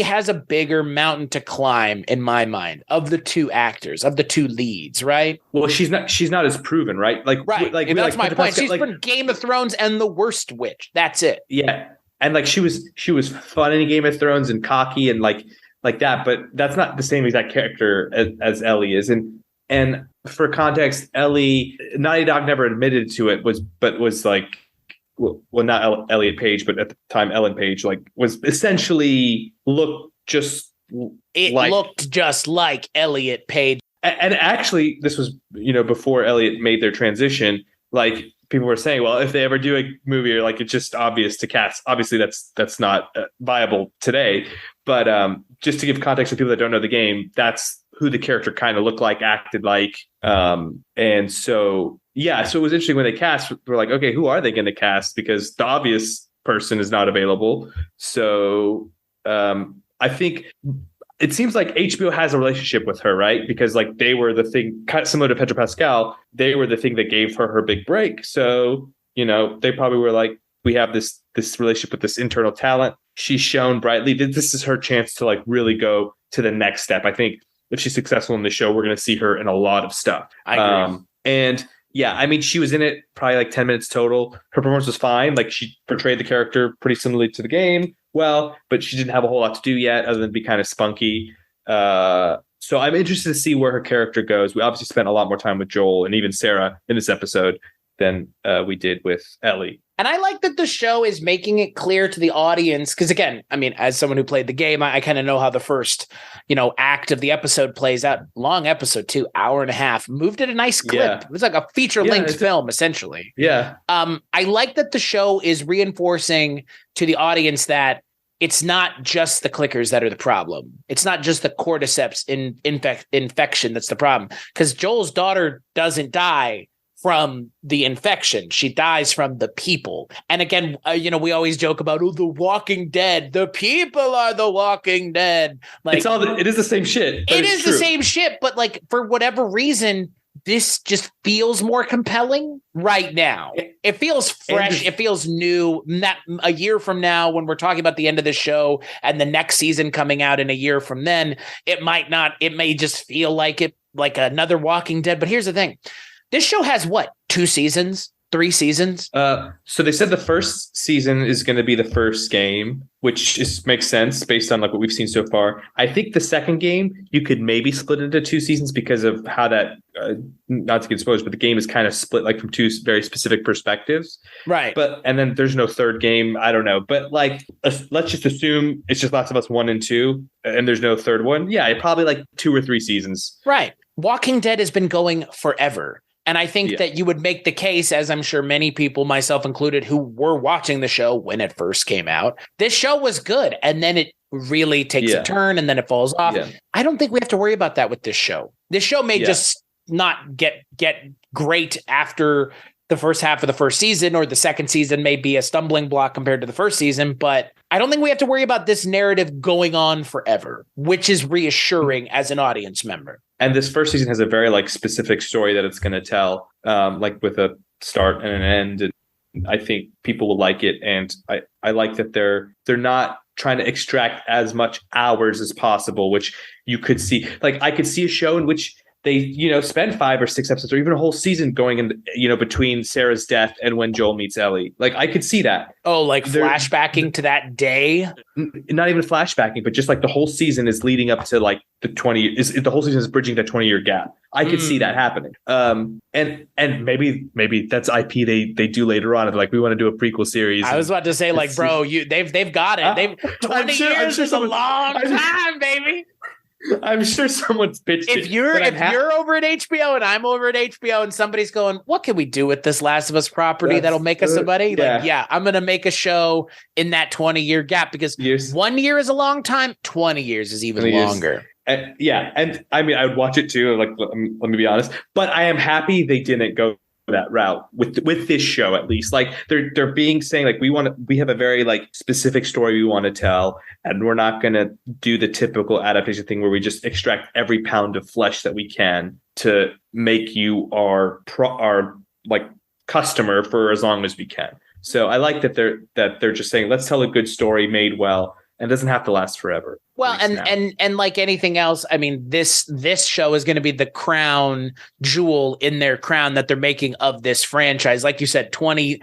S1: has a bigger mountain to climb in my mind of the two actors, of the two leads, right?
S2: Well, she's not as proven, right?
S1: Right. And that's my point. She's been Game of Thrones and The Worst Witch. That's it.
S2: Yeah. And like she was fun in Game of Thrones and cocky and like that, but that's not the same exact character as Ellie is. And for context, Ellie, Naughty Dog never admitted to it, was like, well, not Elliot Page, but at the time Ellen Page, like was essentially looked just like Elliot Page. And actually, this was before Elliot made their transition. Like people were saying, well, if they ever do a movie, or like it's just obvious to cast. Obviously, that's not viable today. But just to give context to people that don't know the game, that's who the character kind of looked like, acted like, and so. Yeah, so it was interesting when they cast. We're like, okay, who are they going to cast? Because the obvious person is not available. So I think it seems like HBO has a relationship with her, right? Because like they were the thing, similar to Pedro Pascal, they were the thing that gave her big break. So, they probably were like, we have this relationship with this internal talent. She's shown brightly that this is her chance to like really go to the next step. I think if she's successful in the show, we're going to see her in a lot of stuff.
S1: I agree.
S2: And yeah, I mean, she was in it probably like 10 minutes total. Her performance was fine. Like she portrayed the character pretty similarly to the game. Well, but she didn't have a whole lot to do yet other than be kind of spunky. So I'm interested to see where her character goes. We obviously spent a lot more time with Joel and even Sarah in this episode than we did with Ellie.
S1: And I like that the show is making it clear to the audience, because again, I mean, as someone who played the game, I kind of know how the first, act of the episode plays out. Long episode too, hour and a half, moved at a nice clip. Yeah. It was like a feature-length film, essentially.
S2: Yeah.
S1: I like that the show is reinforcing to the audience that it's not just the clickers that are the problem. It's not just the cordyceps infection that's the problem. Because Joel's daughter doesn't die from the infection. She dies from the people. And again, we always joke about, the Walking Dead. The people are the Walking Dead. Like,
S2: it is the same shit.
S1: It is the same shit, but like for whatever reason, this just feels more compelling right now. It feels fresh. It feels new. Not a year from now, when we're talking about the end of the show and the next season coming out in a year from then, it may just feel like another Walking Dead. But here's the thing. This show has what? 2 seasons? 3 seasons?
S2: So they said the first season is going to be the first game, which makes sense based on like what we've seen so far. I think the second game, you could maybe split into 2 seasons because of how that, not to get exposed, but the game is kind of split like from 2 very specific perspectives.
S1: Right.
S2: And then there's no third game. I don't know. But like, let's just assume it's just Last of Us 1 and 2 and there's no third one. Yeah, probably like 2 or 3 seasons.
S1: Right. Walking Dead has been going forever. And I think that you would make the case, as I'm sure many people, myself included, who were watching the show when it first came out, this show was good. And then it really takes a turn and then it falls off. Yeah. I don't think we have to worry about that with this show. This show may just not get great after the first half of the first season, or the second season may be a stumbling block compared to the first season. But I don't think we have to worry about this narrative going on forever, which is reassuring as an audience member.
S2: And this first season has a very like specific story that it's going to tell, like with a start and an end. And I think people will like it. And I like that they're not trying to extract as much hours as possible, which you could see. Like I could see a show in which they, spend 5 or 6 episodes or even a whole season going in, between Sarah's death and when Joel meets Ellie. Like I could see that.
S1: Oh, like flashbacking to that day?
S2: Not even flashbacking, but just like the whole season is leading up to like the the whole season is bridging that 20-year gap. I could see that happening. And maybe that's IP they do later on. They're like, we want to do a prequel series.
S1: I was about to say, like, bro, they've got it. 20 years is a long time, baby.
S2: I'm sure someone's pitched
S1: if you're over at HBO and I'm over at HBO and somebody's going, what can we do with this Last of Us property that'll make us somebody? Like, I'm going to make a show in that 20-year gap, because 1 year is a long time. 20 years is even longer.
S2: And I mean, I would watch it too. Like, let me be honest, but I am happy they didn't go that route with this show. At least like they're saying like we have a very like specific story we want to tell, and we're not going to do the typical adaptation thing where we just extract every pound of flesh that we can to make you our like customer for as long as we can. So I like that they're just saying, let's tell a good story made well, and it doesn't have to last forever.
S1: Well, and like anything else, I mean, this show is going to be the crown jewel in their crown that they're making of this franchise. Like you said, 20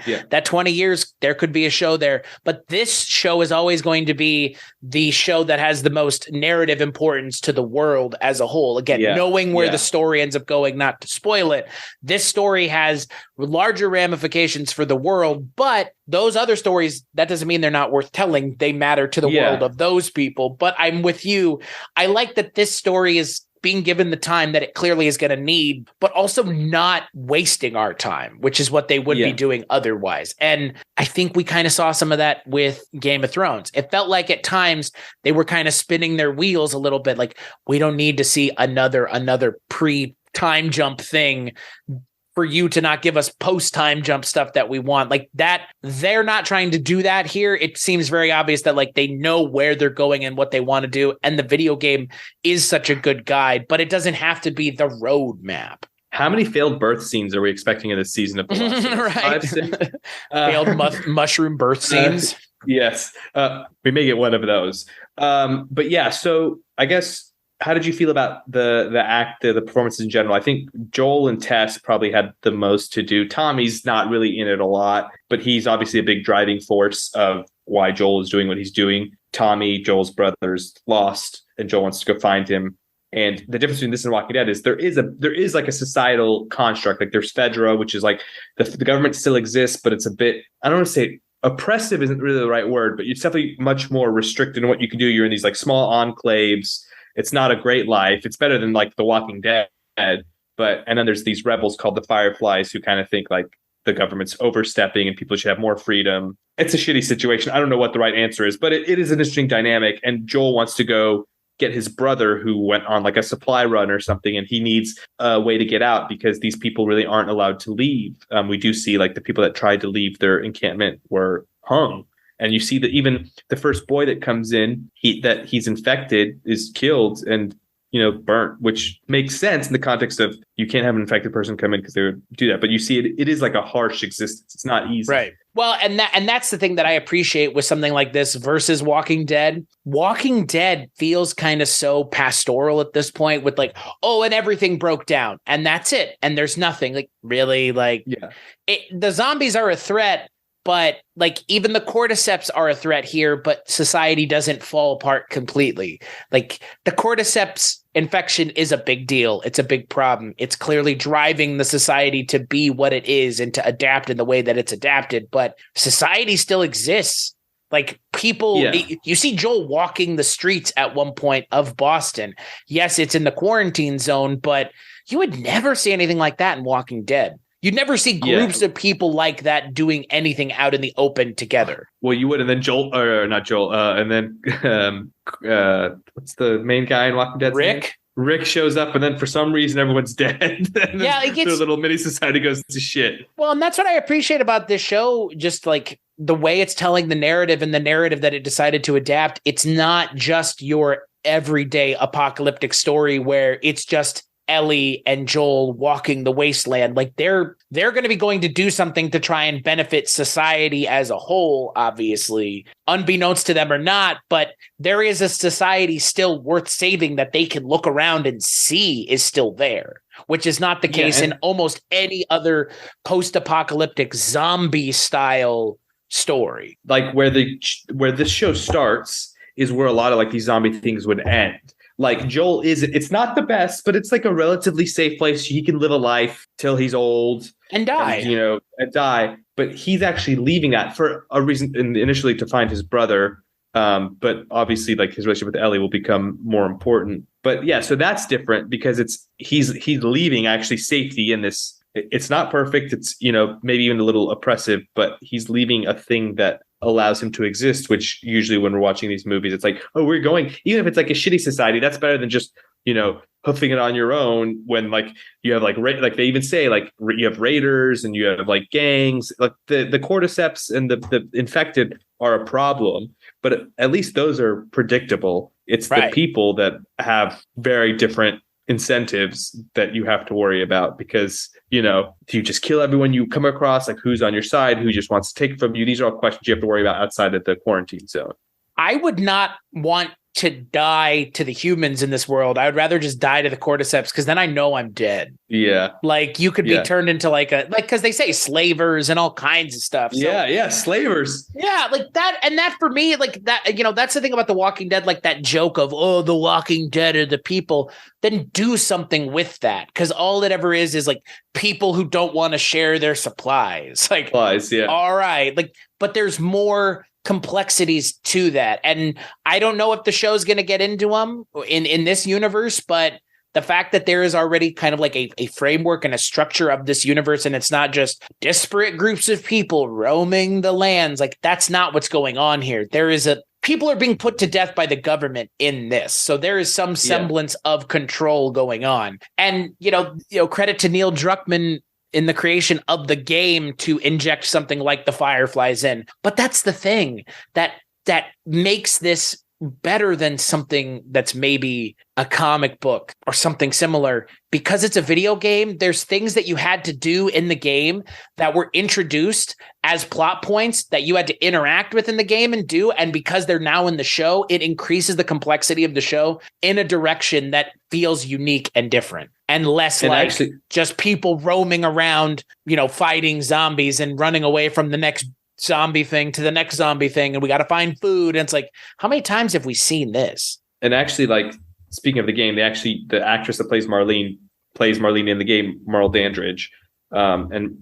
S1: years, there could be a show there, but this show is always going to be the show that has the most narrative importance to the world as a whole. Again, knowing where the story ends up going, not to spoil it, this story has larger ramifications for the world, but those other stories, that doesn't mean they're not worth telling. They matter to the world of those people. But I'm with you. I like that this story is being given the time that it clearly is going to need, but also not wasting our time, which is what they would be doing otherwise. And I think we kind of saw some of that with Game of Thrones. It felt like at times they were kind of spinning their wheels a little bit. Like, we don't need to see another pre-time jump thing for you to not give us post-time jump stuff that we want. Like that, they're not trying to do that here. It seems very obvious that like they know where they're going and what they want to do. And the video game is such a good guide, but it doesn't have to be the roadmap.
S2: How many failed birth scenes are we expecting in this season of The Last of Us?
S1: Right.
S2: 5, 6?
S1: Failed mushroom birth scenes.
S2: Yes. We may get one of those. But yeah, so I guess, how did you feel about the performances in general? I think Joel and Tess probably had the most to do. Tommy's not really in it a lot, but he's obviously a big driving force of why Joel is doing what he's doing. Tommy, Joel's brother's lost, and Joel wants to go find him. And the difference between this and Walking Dead is there is like a societal construct. Like there's Fedra, which is like the government still exists, but it's a bit, I don't want to say oppressive isn't really the right word, but it's definitely much more restricted in what you can do. You're in these like small enclaves. It's not a great life. It's better than like The Walking Dead. And then there's these rebels called the Fireflies who kind of think like the government's overstepping and people should have more freedom. It's a shitty situation. I don't know what the right answer is, but it is an interesting dynamic. And Joel wants to go get his brother who went on like a supply run or something, and he needs a way to get out because these people really aren't allowed to leave. We do see like the people that tried to leave their encampment were hung. And you see that even the first boy that comes in, he's infected, is killed and, burnt, which makes sense in the context of you can't have an infected person come in because they would do that. But you see it is like a harsh existence. It's not easy.
S1: Right. Well, and that's the thing that I appreciate with something like this versus Walking Dead. Walking Dead feels kind of so pastoral at this point with like, oh, and everything broke down and that's it. And there's nothing like really like the zombies are a threat. But like even the cordyceps are a threat here, but society doesn't fall apart completely. Like the cordyceps infection is a big deal. It's a big problem. It's clearly driving the society to be what it is and to adapt in the way that it's adapted. But society still exists. Like people, you see Joel walking the streets at one point of Boston. Yes, it's in the quarantine zone, but you would never see anything like that in Walking Dead. You'd never see groups of people like that doing anything out in the open together.
S2: Well, you would, and then not Joel, and then what's the main guy in Walking Dead?
S1: Rick.
S2: Rick shows up, and then for some reason everyone's dead. The little mini society goes to shit.
S1: Well, and that's what I appreciate about this show, just like the way it's telling the narrative and the narrative that it decided to adapt. It's not just your everyday apocalyptic story where it's just Ellie and Joel walking the wasteland. Like they're going to be going to do something to try and benefit society as a whole, obviously, unbeknownst to them or not. But there is a society still worth saving that they can look around and see is still there, which is not the case in almost any other post-apocalyptic zombie style story.
S2: Like where this show starts is where a lot of like these zombie things would end. Like Joel it's not the best, but it's like a relatively safe place. He can live a life till he's old
S1: and die,
S2: and die. But he's actually leaving that for a reason, initially to find his brother. But obviously like his relationship with Ellie will become more important. But yeah, so that's different because he's leaving actually safety in this. It's not perfect. It's, maybe even a little oppressive, but he's leaving a thing that allows him to exist, which usually when we're watching these movies, it's like, oh, we're going, even if it's like a shitty society, that's better than just, hoofing it on your own when like you have like they even say like you have raiders and you have like gangs, like the cordyceps and the infected are a problem, but at least those are predictable. It's the people that have very different incentives that you have to worry about because, do you just kill everyone you come across? Like who's on your side? Who just wants to take from you? These are all questions you have to worry about outside of the quarantine zone.
S1: I would not want to die to the humans in this world. I would rather just die to the cordyceps because then I know I'm dead.
S2: Yeah.
S1: Like you could be turned into because they say slavers and all kinds of stuff. So,
S2: slavers.
S1: Yeah, like that. And that for me, like that, that's the thing about The Walking Dead, like that joke of, oh, The Walking Dead are the people. Then do something with that. Because all it ever is like people who don't want to share their supplies. Like, all right. Like, but there's more complexities to that. And I don't know if the show's going to get into them in this universe, but the fact that there is already kind of like a framework and a structure of this universe, and it's not just disparate groups of people roaming the lands, like that's not what's going on here. People are being put to death by the government in this. So there is some semblance of control going on. And, credit to Neil Druckmann in the creation of the game to inject something like the Fireflies in. But that's the thing that makes this better than something that's maybe a comic book or something similar. Because it's a video game, there's things that you had to do in the game that were introduced as plot points that you had to interact with in the game and do. And because they're now in the show, it increases the complexity of the show in a direction that feels unique and different. And less just people roaming around, fighting zombies and running away from the next zombie thing to the next zombie thing, and we got to find food. And it's like, how many times have we seen this?
S2: And actually, like, speaking of the game, the actress that plays Marlene in the game, Merle Dandridge, and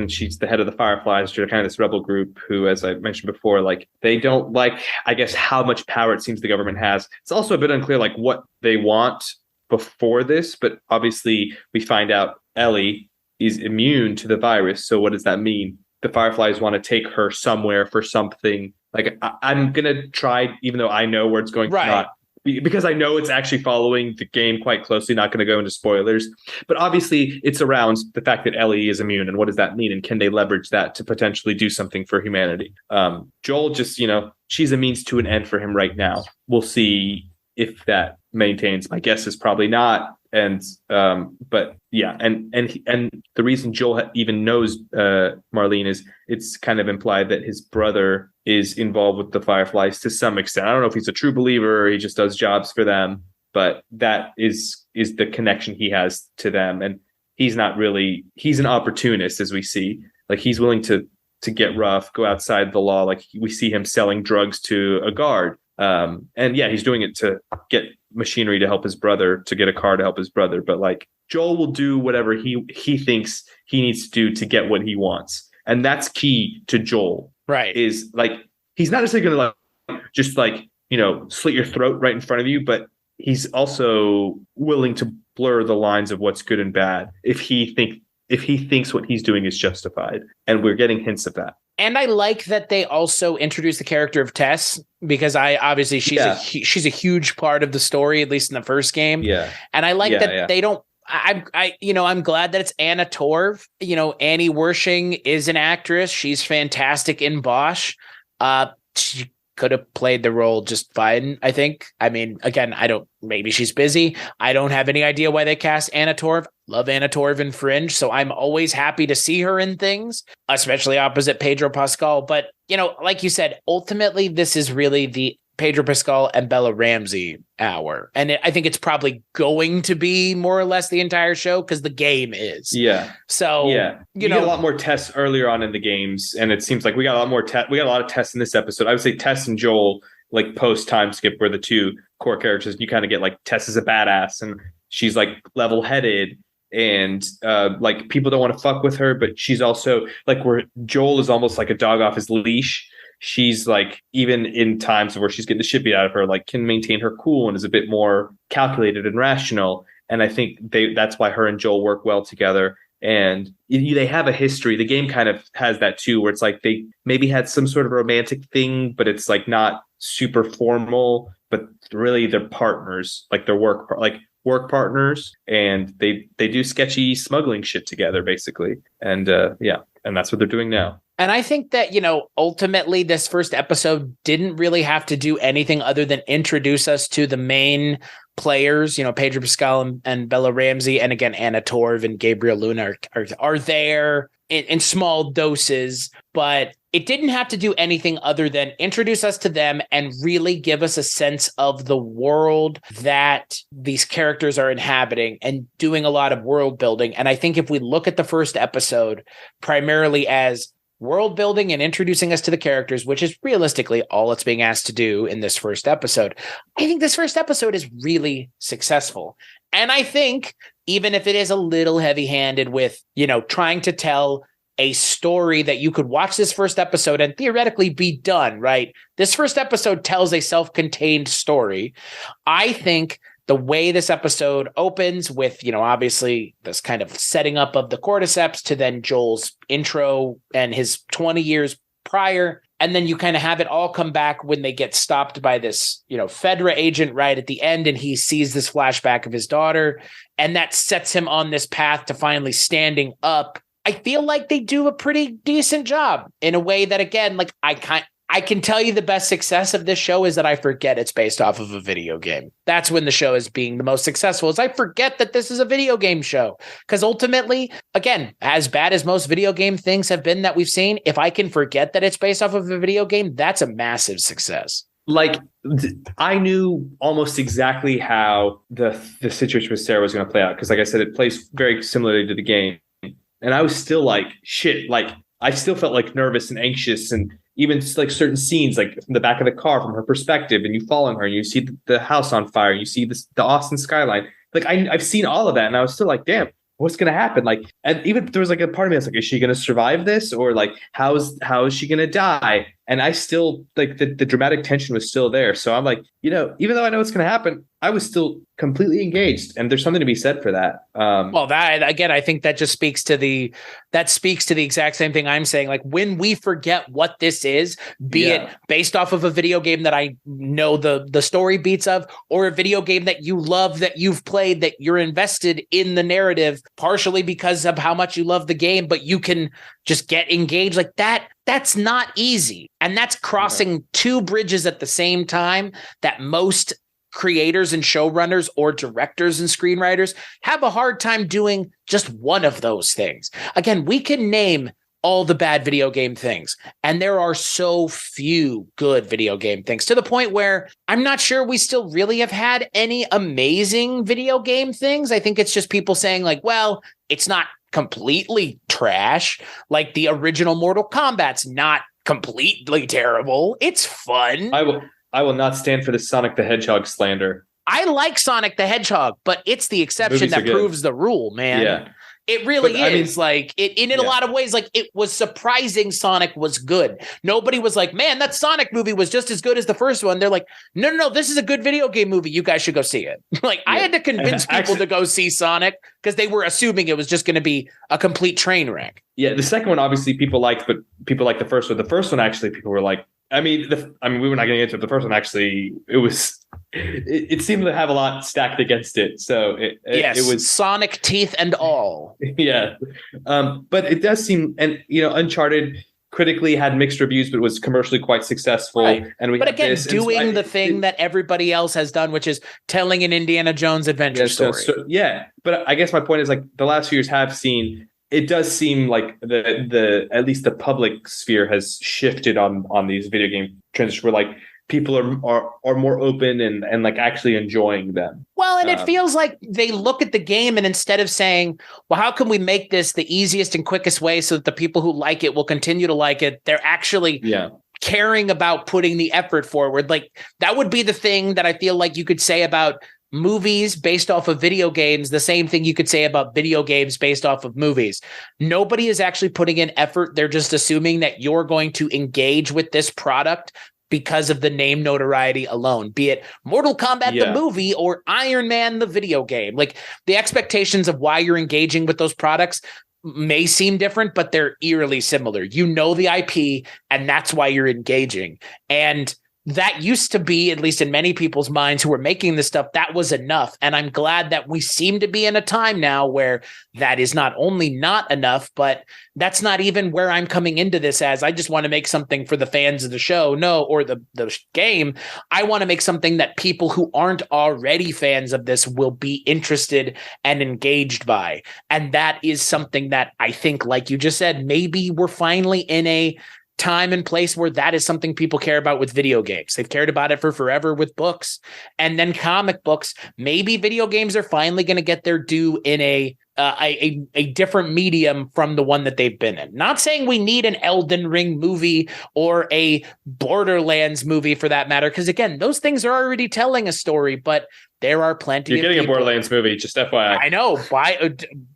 S2: she's the head of the Fireflies. They're kind of this rebel group who, as I mentioned before, like, they don't like, I guess, how much power it seems the government has. It's also a bit unclear, like, what they want before this, but obviously we find out Ellie is immune to the virus. So what does that mean? The Fireflies want to take her somewhere for something. Like, I'm going to try, even though I know where it's going,
S1: right,
S2: because I know it's actually following the game quite closely, not going to go into spoilers. But obviously it surrounds the fact that Ellie is immune. And what does that mean? And can they leverage that to potentially do something for humanity? Joel just, she's a means to an end for him right now. We'll see if that maintains. My guess is probably not. And but yeah, and the reason Joel even knows Marlene is it's kind of implied that his brother is involved with the Fireflies to some extent. I don't know if he's a true believer or he just does jobs for them, but that is the connection he has to them. And he's an opportunist, as we see. Like, he's willing to get rough, go outside the law. Like, we see him selling drugs to a guard. And yeah, he's doing it to get machinery to help his brother, to get a car to help his brother. But like, Joel will do whatever he thinks he needs to do to get what he wants. And that's key to Joel.
S1: Right. Is
S2: like, he's not necessarily going to just slit your throat right in front of you, but he's also willing to blur the lines of what's good and bad if he thinks what he's doing is justified. And we're getting hints of that.
S1: And I like that they also introduced the character of Tess, because she's a huge part of the story, at least in the first game.
S2: Yeah.
S1: And I like that they don't. I'm glad that it's Anna Torv. Annie Wershing is an actress. She's fantastic in Bosch. She could have played the role just fine, I think. I mean, again, maybe she's busy. I don't have any idea why they cast Anna Torv. Love Anna Torv in Fringe, so I'm always happy to see her in things, especially opposite Pedro Pascal. But, like you said, ultimately, this is really the Pedro Pascal and Bella Ramsey hour. And I think it's probably going to be more or less the entire show, because the game is.
S2: Yeah.
S1: So,
S2: yeah, you get a lot more tests earlier on in the games. And it seems like we got a lot more we got a lot of tests in this episode. I would say Tess and Joel, like, post time skip, were the two core characters. You kind of get, like, Tess is a badass and she's, like, level headed. And like, people don't want to fuck with her, but she's also like, where Joel is almost like a dog off his leash. She's like, even in times where she's getting the shit beat out of her, like, can maintain her cool and is a bit more calculated and rational. And I think that's why her and Joel work well together. And they have a history. The game kind of has that too, where it's like they maybe had some sort of romantic thing, but it's like not super formal, but really they're partners, like they're work partners, and they do sketchy smuggling shit together, basically. And and that's what they're doing now.
S1: And I think that, ultimately this first episode didn't really have to do anything other than introduce us to the main players. Pedro Pascal and Bella Ramsey, and again, Anna Torv and Gabriel Luna are there in small doses, but it didn't have to do anything other than introduce us to them and really give us a sense of the world that these characters are inhabiting and doing a lot of world building. And I think if we look at the first episode primarily as world building and introducing us to the characters, which is realistically all it's being asked to do in this first episode, I think this first episode is really successful. And I think even if it is a little heavy-handed with, trying to tell a story that you could watch this first episode and theoretically be done, right? This first episode tells a self-contained story. I think the way this episode opens with, obviously this kind of setting up of the cordyceps to then Joel's intro and his 20 years prior, And then you kind of have it all come back when they get stopped by this, Fedra agent right at the end, and he sees this flashback of his daughter, and that sets him on this path to finally standing up. I feel like they do a pretty decent job in a way that, again, like I can tell you the best success of this show is that I forget it's based off of a video game. That's when the show is being the most successful, is I forget that this is a video game show. Because ultimately, again, as bad as most video game things have been that we've seen, if I can forget that it's based off of a video game, that's a massive success.
S2: Like, I knew almost exactly how the situation with Sarah was going to play out. Because like I said, it plays very similarly to the game. And I was still like, shit, like I still felt like nervous and anxious, and even like certain scenes, like from the back of the car, from her perspective, and you following her, and you see the house on fire, you see the Austin skyline. Like I've seen all of that, and I was still like, damn, what's gonna happen? Like, and even there was like a part of me that's like, is she gonna survive this, or like how is she gonna die? And I still like the dramatic tension was still there. So I'm like, even though I know what's gonna happen, I was still completely engaged, and there's something to be said for that.
S1: Well, that again, I think that just speaks to the exact same thing I'm saying. Like, when we forget what this is, be it based off of a video game that I know the story beats of, or a video game that you love, that you've played, that you're invested in the narrative, partially because of how much you love the game, but you can just get engaged like that. That's not easy. And that's crossing two bridges at the same time that most creators and showrunners or directors and screenwriters have a hard time doing just one of those things. Again, we can name all the bad video game things, and there are so few good video game things, to the point where I'm not sure we still really have had any amazing video game things. I think it's just people saying like, well, it's not completely trash. Like the original Mortal Kombat's not completely terrible. It's fun.
S2: I will not stand for the Sonic the Hedgehog slander.
S1: I like Sonic the Hedgehog, but it's the exception that proves the rule, man.
S2: Yeah.
S1: It really is. Like, in a lot of ways, like, it was surprising Sonic was good. Nobody was like, man, that Sonic movie was just as good as the first one. They're like, no, this is a good video game movie. You guys should go see it. Like, I had to convince people to go see Sonic because they were assuming it was just going to be a complete train wreck.
S2: Yeah, the second one, obviously, people liked, but people liked the first one. The first one, actually, people were like, we were not getting into it. The first one, actually, it seemed to have a lot stacked against it. So it was
S1: Sonic teeth and all.
S2: Yeah. But it does seem, and Uncharted critically had mixed reviews, but was commercially quite successful. Right. And
S1: doing the thing that everybody else has done, which is telling an Indiana Jones adventure story.
S2: But I guess my point is, like, the last few years have seen, it does seem like the at least the public sphere has shifted on these video game trends, where like people are more open and like actually enjoying them.
S1: Well, and it feels like they look at the game, and instead of saying, well, how can we make this the easiest and quickest way so that the people who like it will continue to like it, they're actually caring about putting the effort forward. Like, that would be the thing that I feel like you could say about movies based off of video games, the same thing you could say about video games based off of movies. Nobody is actually putting in effort. They're just assuming that you're going to engage with this product because of the name notoriety alone, be it Mortal Kombat the movie or Iron Man the video game. Like, the expectations of why you're engaging with those products may seem different, but they're eerily similar. You know the IP, and that's why you're engaging. And that used to be, at least in many people's minds who were making this stuff, that was enough. And I'm glad that we seem to be in a time now where that is not only not enough, but that's not even where I'm coming into this as. I just want to make something for the fans of the show, or the game. I want to make something that people who aren't already fans of this will be interested and engaged by. And that is something that I think, like you just said, maybe we're finally in a time and place where that is something people care about with video games. They've cared about it for forever with books and then comic books. Maybe video games are finally going to get their due in a different medium from the one that they've been in. Not saying we need an Elden Ring movie or a Borderlands movie for that matter, because again, those things are already telling a story, but there are plenty.
S2: You're getting a Borderlands movie, just FYI.
S1: I know,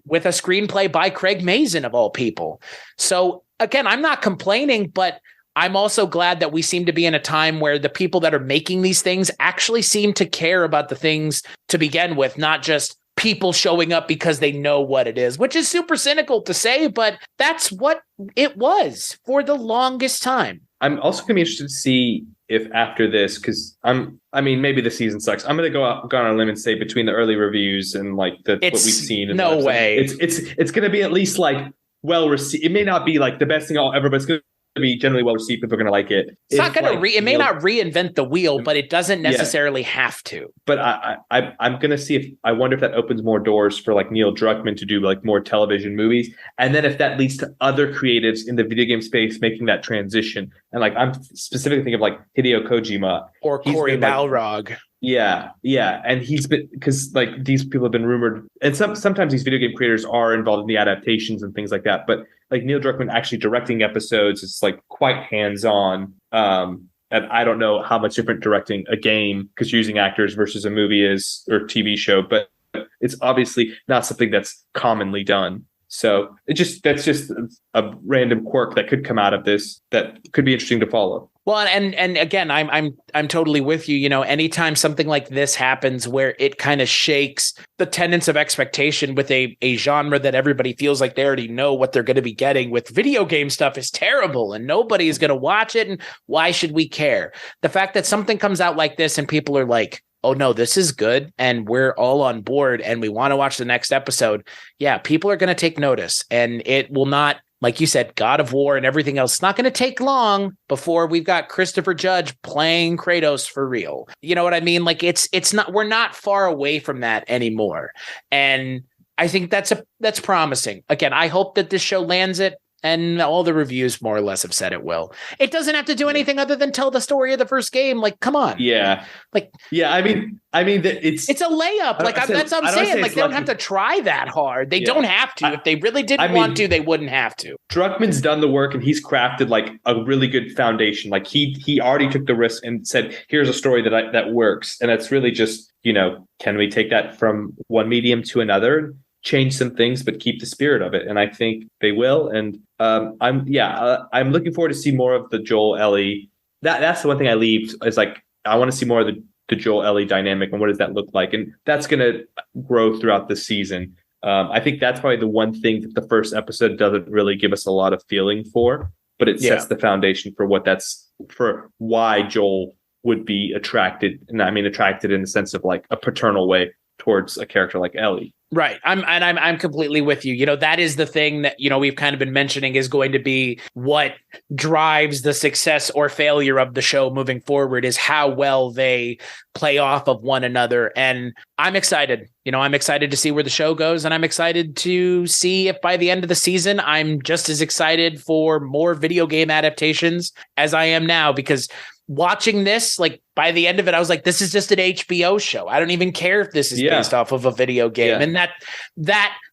S1: with a screenplay by Craig Mazin of all people. So again, I'm not complaining, but I'm also glad that we seem to be in a time where the people that are making these things actually seem to care about the things to begin with, not just people showing up because they know what it is, which is super cynical to say, but that's what it was for the longest time.
S2: I'm also gonna be interested to see if after this, because maybe the season sucks. I'm gonna go on a limb and say between the early reviews and like what we've seen, in
S1: no way,
S2: it's gonna be at least like well received. It may not be like the best thing ever, but it's gonna be generally well received. People are gonna like it.
S1: It's not gonna it may not reinvent the wheel, but it doesn't necessarily have to.
S2: But I'm gonna see if I wonder if that opens more doors for like Neil Druckmann to do like more television movies, and then if that leads to other creatives in the video game space making that transition. And like I'm specifically thinking of like Hideo Kojima
S1: or Cory Balrog.
S2: Yeah, and he's been, because like these people have been rumored, and sometimes these video game creators are involved in the adaptations and things like that. But like Neil Druckmann actually directing episodes is like quite hands-on. And I don't know how much different directing a game, because using actors versus a movie is, or TV show, but it's obviously not something that's commonly done. So that's just a random quirk that could come out of this that could be interesting to follow.
S1: Well, and again, I'm totally with you. You know, anytime something like this happens where it kind of shakes the tenets of expectation with a genre that everybody feels like they already know what they're going to be getting with video game stuff is terrible, and nobody's going to watch it. And why should we care? The fact that something comes out like this and people are like, oh no, this is good, and we're all on board and we want to watch the next episode. Yeah, people are going to take notice, and it will not, like you said, God of War and everything else, it's not going to take long before we've got Christopher Judge playing Kratos for real. You know what I mean? Like it's not, we're not far away from that anymore. And I think that's promising. Again, I hope that this show lands it. And all the reviews more or less have said it will. It doesn't have to do anything other than tell the story of the first game. Like, come on.
S2: Yeah.
S1: Like,
S2: yeah. I mean, it's
S1: a layup. Like that's what I'm saying. Like they don't have to try that hard. They don't have to. If they really didn't want to, they wouldn't have to.
S2: Druckmann's done the work, and he's crafted like a really good foundation. Like he already took the risk and said, "Here's a story that works." And it's really just, can we take that from one medium to another? Change some things, but keep the spirit of it, and I think they will. And I'm looking forward to see more of the Joel Ellie. That's the one thing I leave is like I want to see more of the Joel Ellie dynamic, and what does that look like, and that's going to grow throughout the season. I think that's probably the one thing that the first episode doesn't really give us a lot of feeling for, but it sets the foundation for why Joel would be attracted, and I mean attracted in the sense of like a paternal way towards a character like Ellie.
S1: Right. I'm completely with you. That is the thing that, we've kind of been mentioning is going to be what drives the success or failure of the show moving forward, is how well they play off of one another. And I'm excited. I'm excited to see where the show goes, and I'm excited to see if by the end of the season, I'm just as excited for more video game adaptations as I am now, because watching this, like by the end of it, I was like, this is just an HBO show. I don't even care if this is based off of a video game. And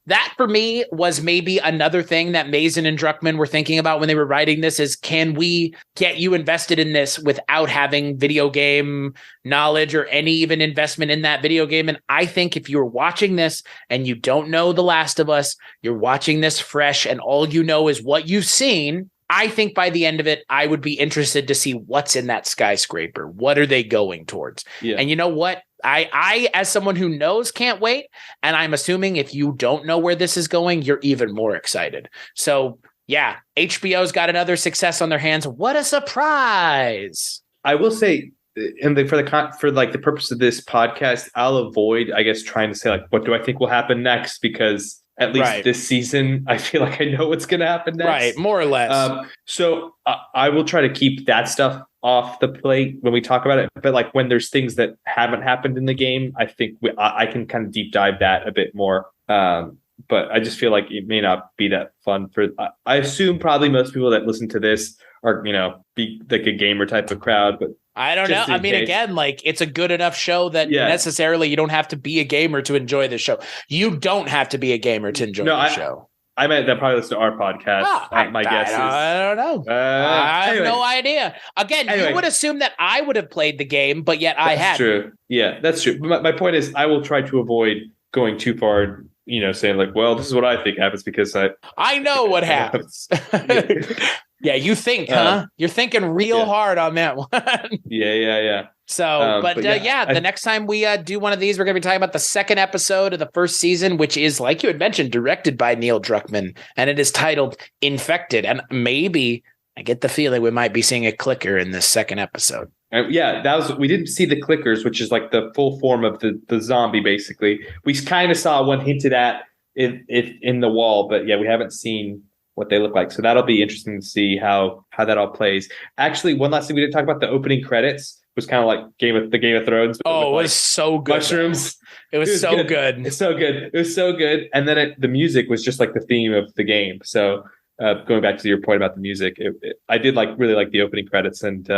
S1: that for me was maybe another thing that Mazin and Druckmann were thinking about when they were writing this, is can we get you invested in this without having video game knowledge or any even investment in that video game? And I think if you're watching this and you don't know The Last of Us, you're watching this fresh and all you know is what you've seen, I think by the end of it, I would be interested to see what's in that skyscraper. What are they going towards? Yeah. And you know what? I, as someone who knows, can't wait. And I'm assuming if you don't know where this is going, you're even more excited. So yeah, HBO's got another success on their hands. What a surprise.
S2: I will say, for the purpose of this podcast, I'll avoid, I guess, trying to say like, what do I think will happen next? Because at least this season, I feel like I know what's going to happen next.
S1: Right, more or less.
S2: So I will try to keep that stuff off the plate when we talk about it. But like when there's things that haven't happened in the game, I think I can kind of deep dive that a bit more. But I just feel like it may not be that fun for. I assume probably most people that listen to this are be like a gamer type of crowd, but.
S1: I don't know. I mean, again, like it's a good enough show that necessarily you don't have to be a gamer to enjoy the show. You don't have to be a gamer to enjoy the show.
S2: I meant that probably listen to our podcast. My guess is
S1: I don't know. I have no idea. Again, you would assume that I would have played the game, but yet I hadn't.
S2: True. Yeah, that's true. My point is, I will try to avoid going too far. Saying like, well, this is what I think happens because
S1: I know what happens. Yeah, you think, huh? You're thinking real hard on that one.
S2: Yeah.
S1: So, the next time we do one of these, we're going to be talking about the second episode of the first season, which is, like you had mentioned, directed by Neil Druckmann, and it is titled Infected. And maybe I get the feeling we might be seeing a clicker in this second episode.
S2: We didn't see the clickers, which is like the full form of the zombie, basically. We kind of saw one hinted at in the wall, but yeah, we haven't seen what they look like. So that'll be interesting to see how that all plays. Actually, one last thing we didn't talk about, the opening credits was kind of like Game of Thrones.
S1: Oh, it was so good.
S2: Mushrooms.
S1: It was so good.
S2: It's so good. It was so good. And then the music was just like the theme of the game. So going back to your point about the music, I did really like the opening credits. And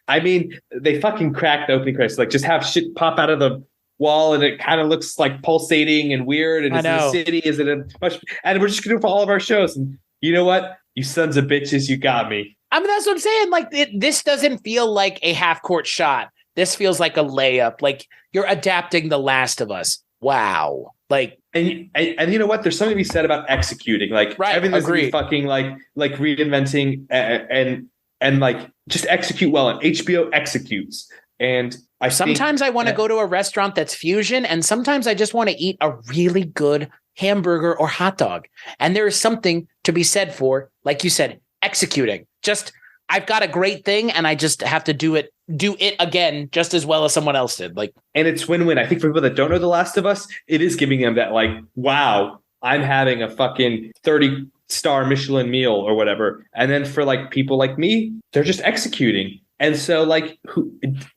S2: I mean, they fucking cracked the opening credits. Like just have shit pop out of the wall and it kind of looks like pulsating and weird. And is it a city? Is it and we're just going to do it for all of our shows. And you know what? You sons of bitches, you got me.
S1: I mean, that's what I'm saying. Like, this doesn't feel like a half-court shot. This feels like a layup. Like, you're adapting The Last of Us. Wow. Like,
S2: and you know what? There's something to be said about executing. Like, everything's fucking like reinventing and like just execute well. And HBO executes. And
S1: sometimes I want to go to a restaurant that's fusion, and sometimes I just want to eat a really good hamburger or hot dog. And there is something to be said for, like you said, executing. Just, I've got a great thing and I just have to do it again just as well as someone else did. Like, and
S2: it's win-win. I think for people that don't know The Last of Us, it is giving them that like, wow, I'm having a fucking 30-star Michelin meal or whatever. And then for like people like me, they're just executing. And so like,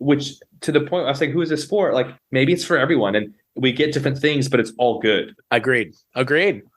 S2: which to the point I was saying, who is this for? Like, maybe it's for everyone. And we get different things, but it's all good.
S1: Agreed.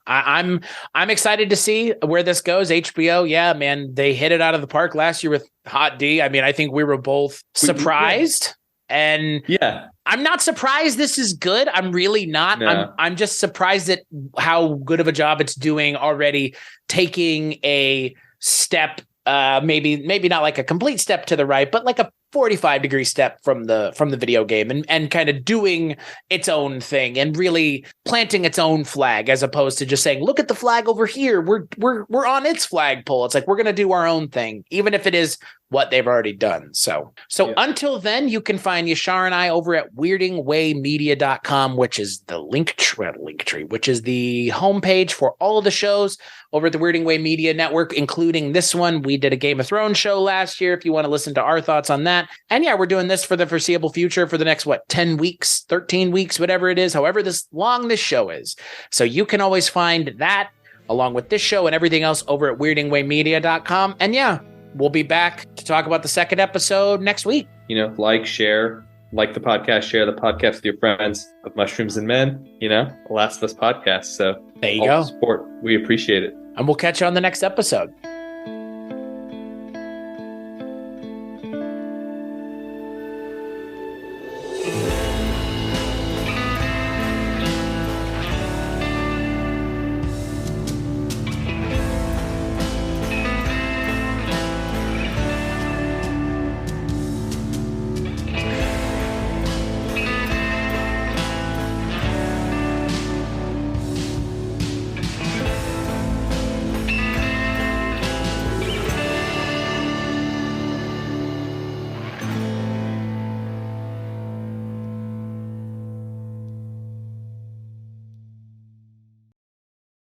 S1: I'm excited to see where this goes. HBO, yeah, man, they hit it out of the park last year with Hot D. I mean, I think we were both surprised. And
S2: yeah,
S1: I'm not surprised this is good. I'm really not. No. I'm just surprised at how good of a job it's doing already, taking a step, maybe not like a complete step to the right, but like a 45-degree step from the video game and kind of doing its own thing and really planting its own flag, as opposed to just saying, look at the flag over here. We're on its flagpole. It's like, we're going to do our own thing, even if it is what they've already done. So yeah. Until then, you can find Yashar and I over at weirdingwaymedia.com, which is the link tree, which is the homepage for all of the shows over at the Weirding Way Media Network, including this one. We did a Game of Thrones show last year, if you want to listen to our thoughts on that. And yeah, we're doing this for the foreseeable future for the next, 10 weeks, 13 weeks, whatever it is, however long this show is. So you can always find that along with this show and everything else over at weirdingwaymedia.com. And yeah, we'll be back to talk about the second episode next week.
S2: Share the podcast with your friends of Mushrooms and Men, Last of Us podcast. So
S1: there you go.
S2: Support. We appreciate it.
S1: And we'll catch you on the next episode.